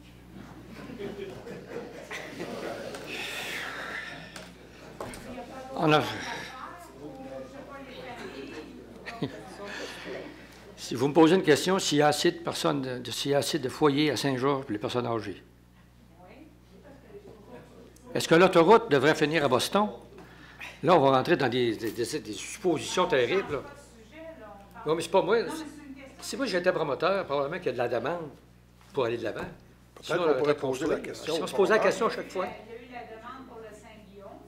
On a... Si vous me posez une question, s'il y a assez de personnes, s'il y a assez de foyers à Saint-Georges pour les personnes âgées. Est-ce que l'autoroute devrait finir à Boston? Là, on va rentrer dans des suppositions terribles. Là. Non, mais c'est pas moi. Si moi j'étais promoteur, probablement qu'il y a de la demande pour aller de l'avant. Peut-être qu'on pourrait poser la question. Si on se posait la question à chaque fois. Il y a eu la demande pour le Saint-Guillaume.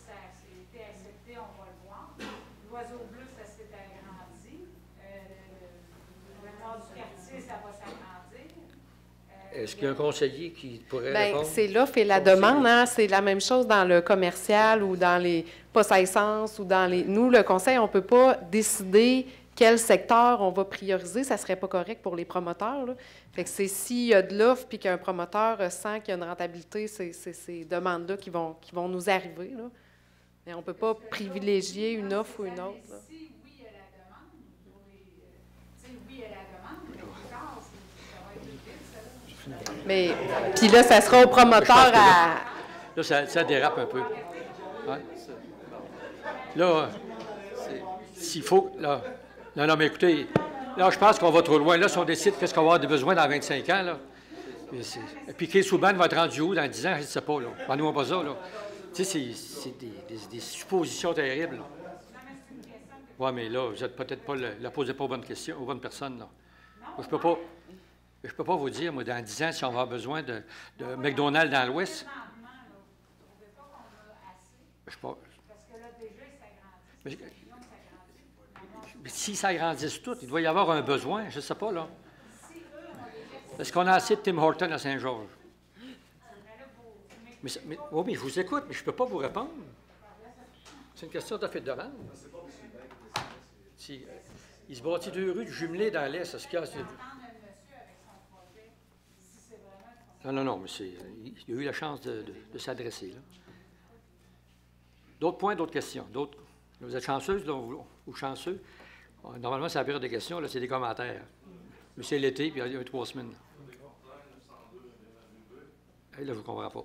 Ça a été accepté, on va le voir. L'oiseau bleu, ça s'est agrandi. Est-ce qu'il y a un conseiller qui pourrait Bien, répondre? c'est l'offre et la demande. Hein? C'est la même chose dans le commercial ou dans les postes à essence ou dans les... Nous, le conseil, on ne peut pas décider quel secteur on va prioriser. Ça ne serait pas correct pour les promoteurs, là. Fait que c'est s'il y a de l'offre puis qu'un promoteur sent qu'il y a une rentabilité, c'est ces demandes-là qui vont nous arriver, là. Mais on ne peut pas privilégier une offre ou une autre, là. Si oui, il y a la demande, oui, il y a la demande, mais plus tard, ça va être vite, ça. Mais, puis là, ça sera au promoteur à... Là, ça dérape un peu. Ouais. Là, s'il faut... Là, non, mais écoutez, là, je pense qu'on va trop loin. Là, si on décide qu'est-ce qu'on va avoir de besoin dans 25 ans, là... Et puis, Kees-Souban va être rendu où dans 10 ans, je ne sais pas, là. Parlez-moi pas ça, là. Tu sais, c'est des suppositions terribles. Oui, mais là, vous n'êtes peut-être pas... Ne posez pas aux bonnes questions, aux bonnes personnes, là. Je ne peux pas vous dire, moi, dans 10 ans, si on va avoir besoin de McDonald's dans l'Ouest. Je sais pas. Mais si ça agrandisse tout, il doit y avoir un besoin, je ne sais pas, là. Est-ce qu'on a assez de Tim Hortons à Saint-Georges? Mais je vous écoute, mais je ne peux pas vous répondre. C'est une question d'offre et de demande. Si, il se bâtit 2 rues de jumelées dans l'Est. Est-ce qu'il y a... Non, mais il a eu la chance de s'adresser, là. D'autres points, d'autres questions? D'autres? Vous êtes chanceuse, là, ou chanceux? Normalement, c'est la période de questions, là, c'est des commentaires. Mais c'est l'été, puis il y a 3 semaines. Là, je ne comprends pas.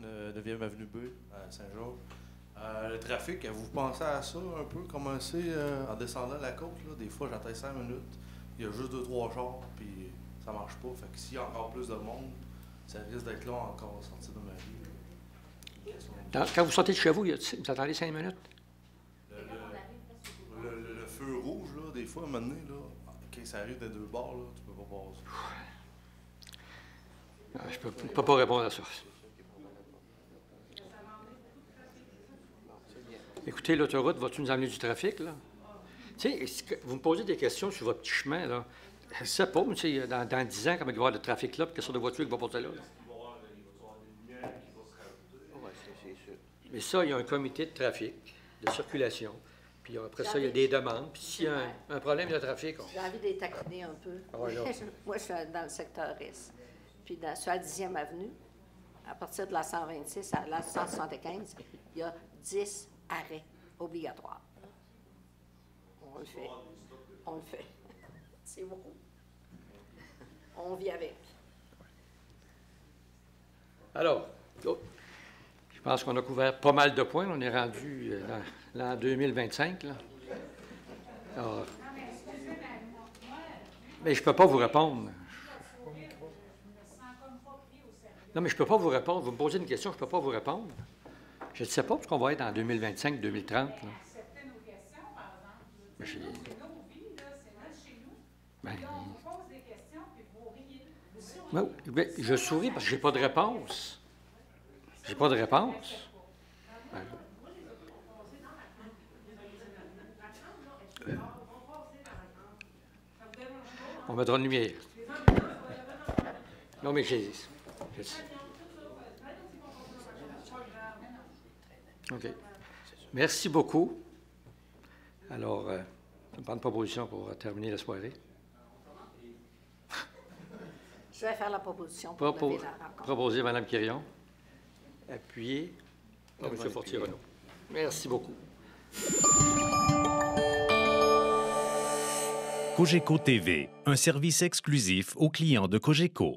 Le 9e avenue B à Saint-Georges. Le trafic, vous pensez à ça un peu, commencer en descendant la côte? Là? Des fois, j'attends 5 minutes, il y a juste 2-3 chars, puis ça marche pas. Fait que s'il y a encore plus de monde, ça risque d'être long encore à sortir de ma vie. Quand vous sortez de chez vous, vous attendez 5 minutes? Le feu rouge, là, des fois, à un moment donné, là, quand ça arrive des 2 bords, là, tu peux pas passer. Je ne peux pas répondre à ça. Écoutez, l'autoroute, va-tu nous amener du trafic, là? Tu sais, vous me posez des questions sur votre petit chemin, là. Je ne sais pas, mais dans 10 ans, comment il va y avoir de trafic là, puis quelle sorte de voiture qui va passer là? Mais ça, il y a un comité de trafic, de circulation. Puis après ça, il y a des demandes. Puis s'il y a un problème de trafic... J'ai envie de les taquiner un peu. Ah ouais, moi, je suis dans le secteur Est. Puis sur la 10e avenue, à partir de la 126 à la 175, il y a 10 arrêts obligatoires. On le fait. On le fait. C'est beaucoup. On vit avec. Alors, je pense qu'on a couvert pas mal de points. On est rendu dans l'an 2025, là. Alors, mais je ne peux pas vous répondre. Non, mais je ne peux pas vous répondre. Vous me posez une question, je ne peux pas vous répondre. Je ne sais pas ce qu'on va être en 2025, 2030. Là. Mais je souris parce que je n'ai pas de réponse. J'ai pas de réponse. On mettra une lumière. Non, mais j'ai... OK. Merci beaucoup. Alors, je vais prendre une proposition pour terminer la soirée. Je vais faire la proposition pour lever la rencontre. Proposer Mme Quirion. Appuyé par M. Fortier-Renaud. Merci beaucoup. Cogeco TV, un service exclusif aux clients de Cogeco.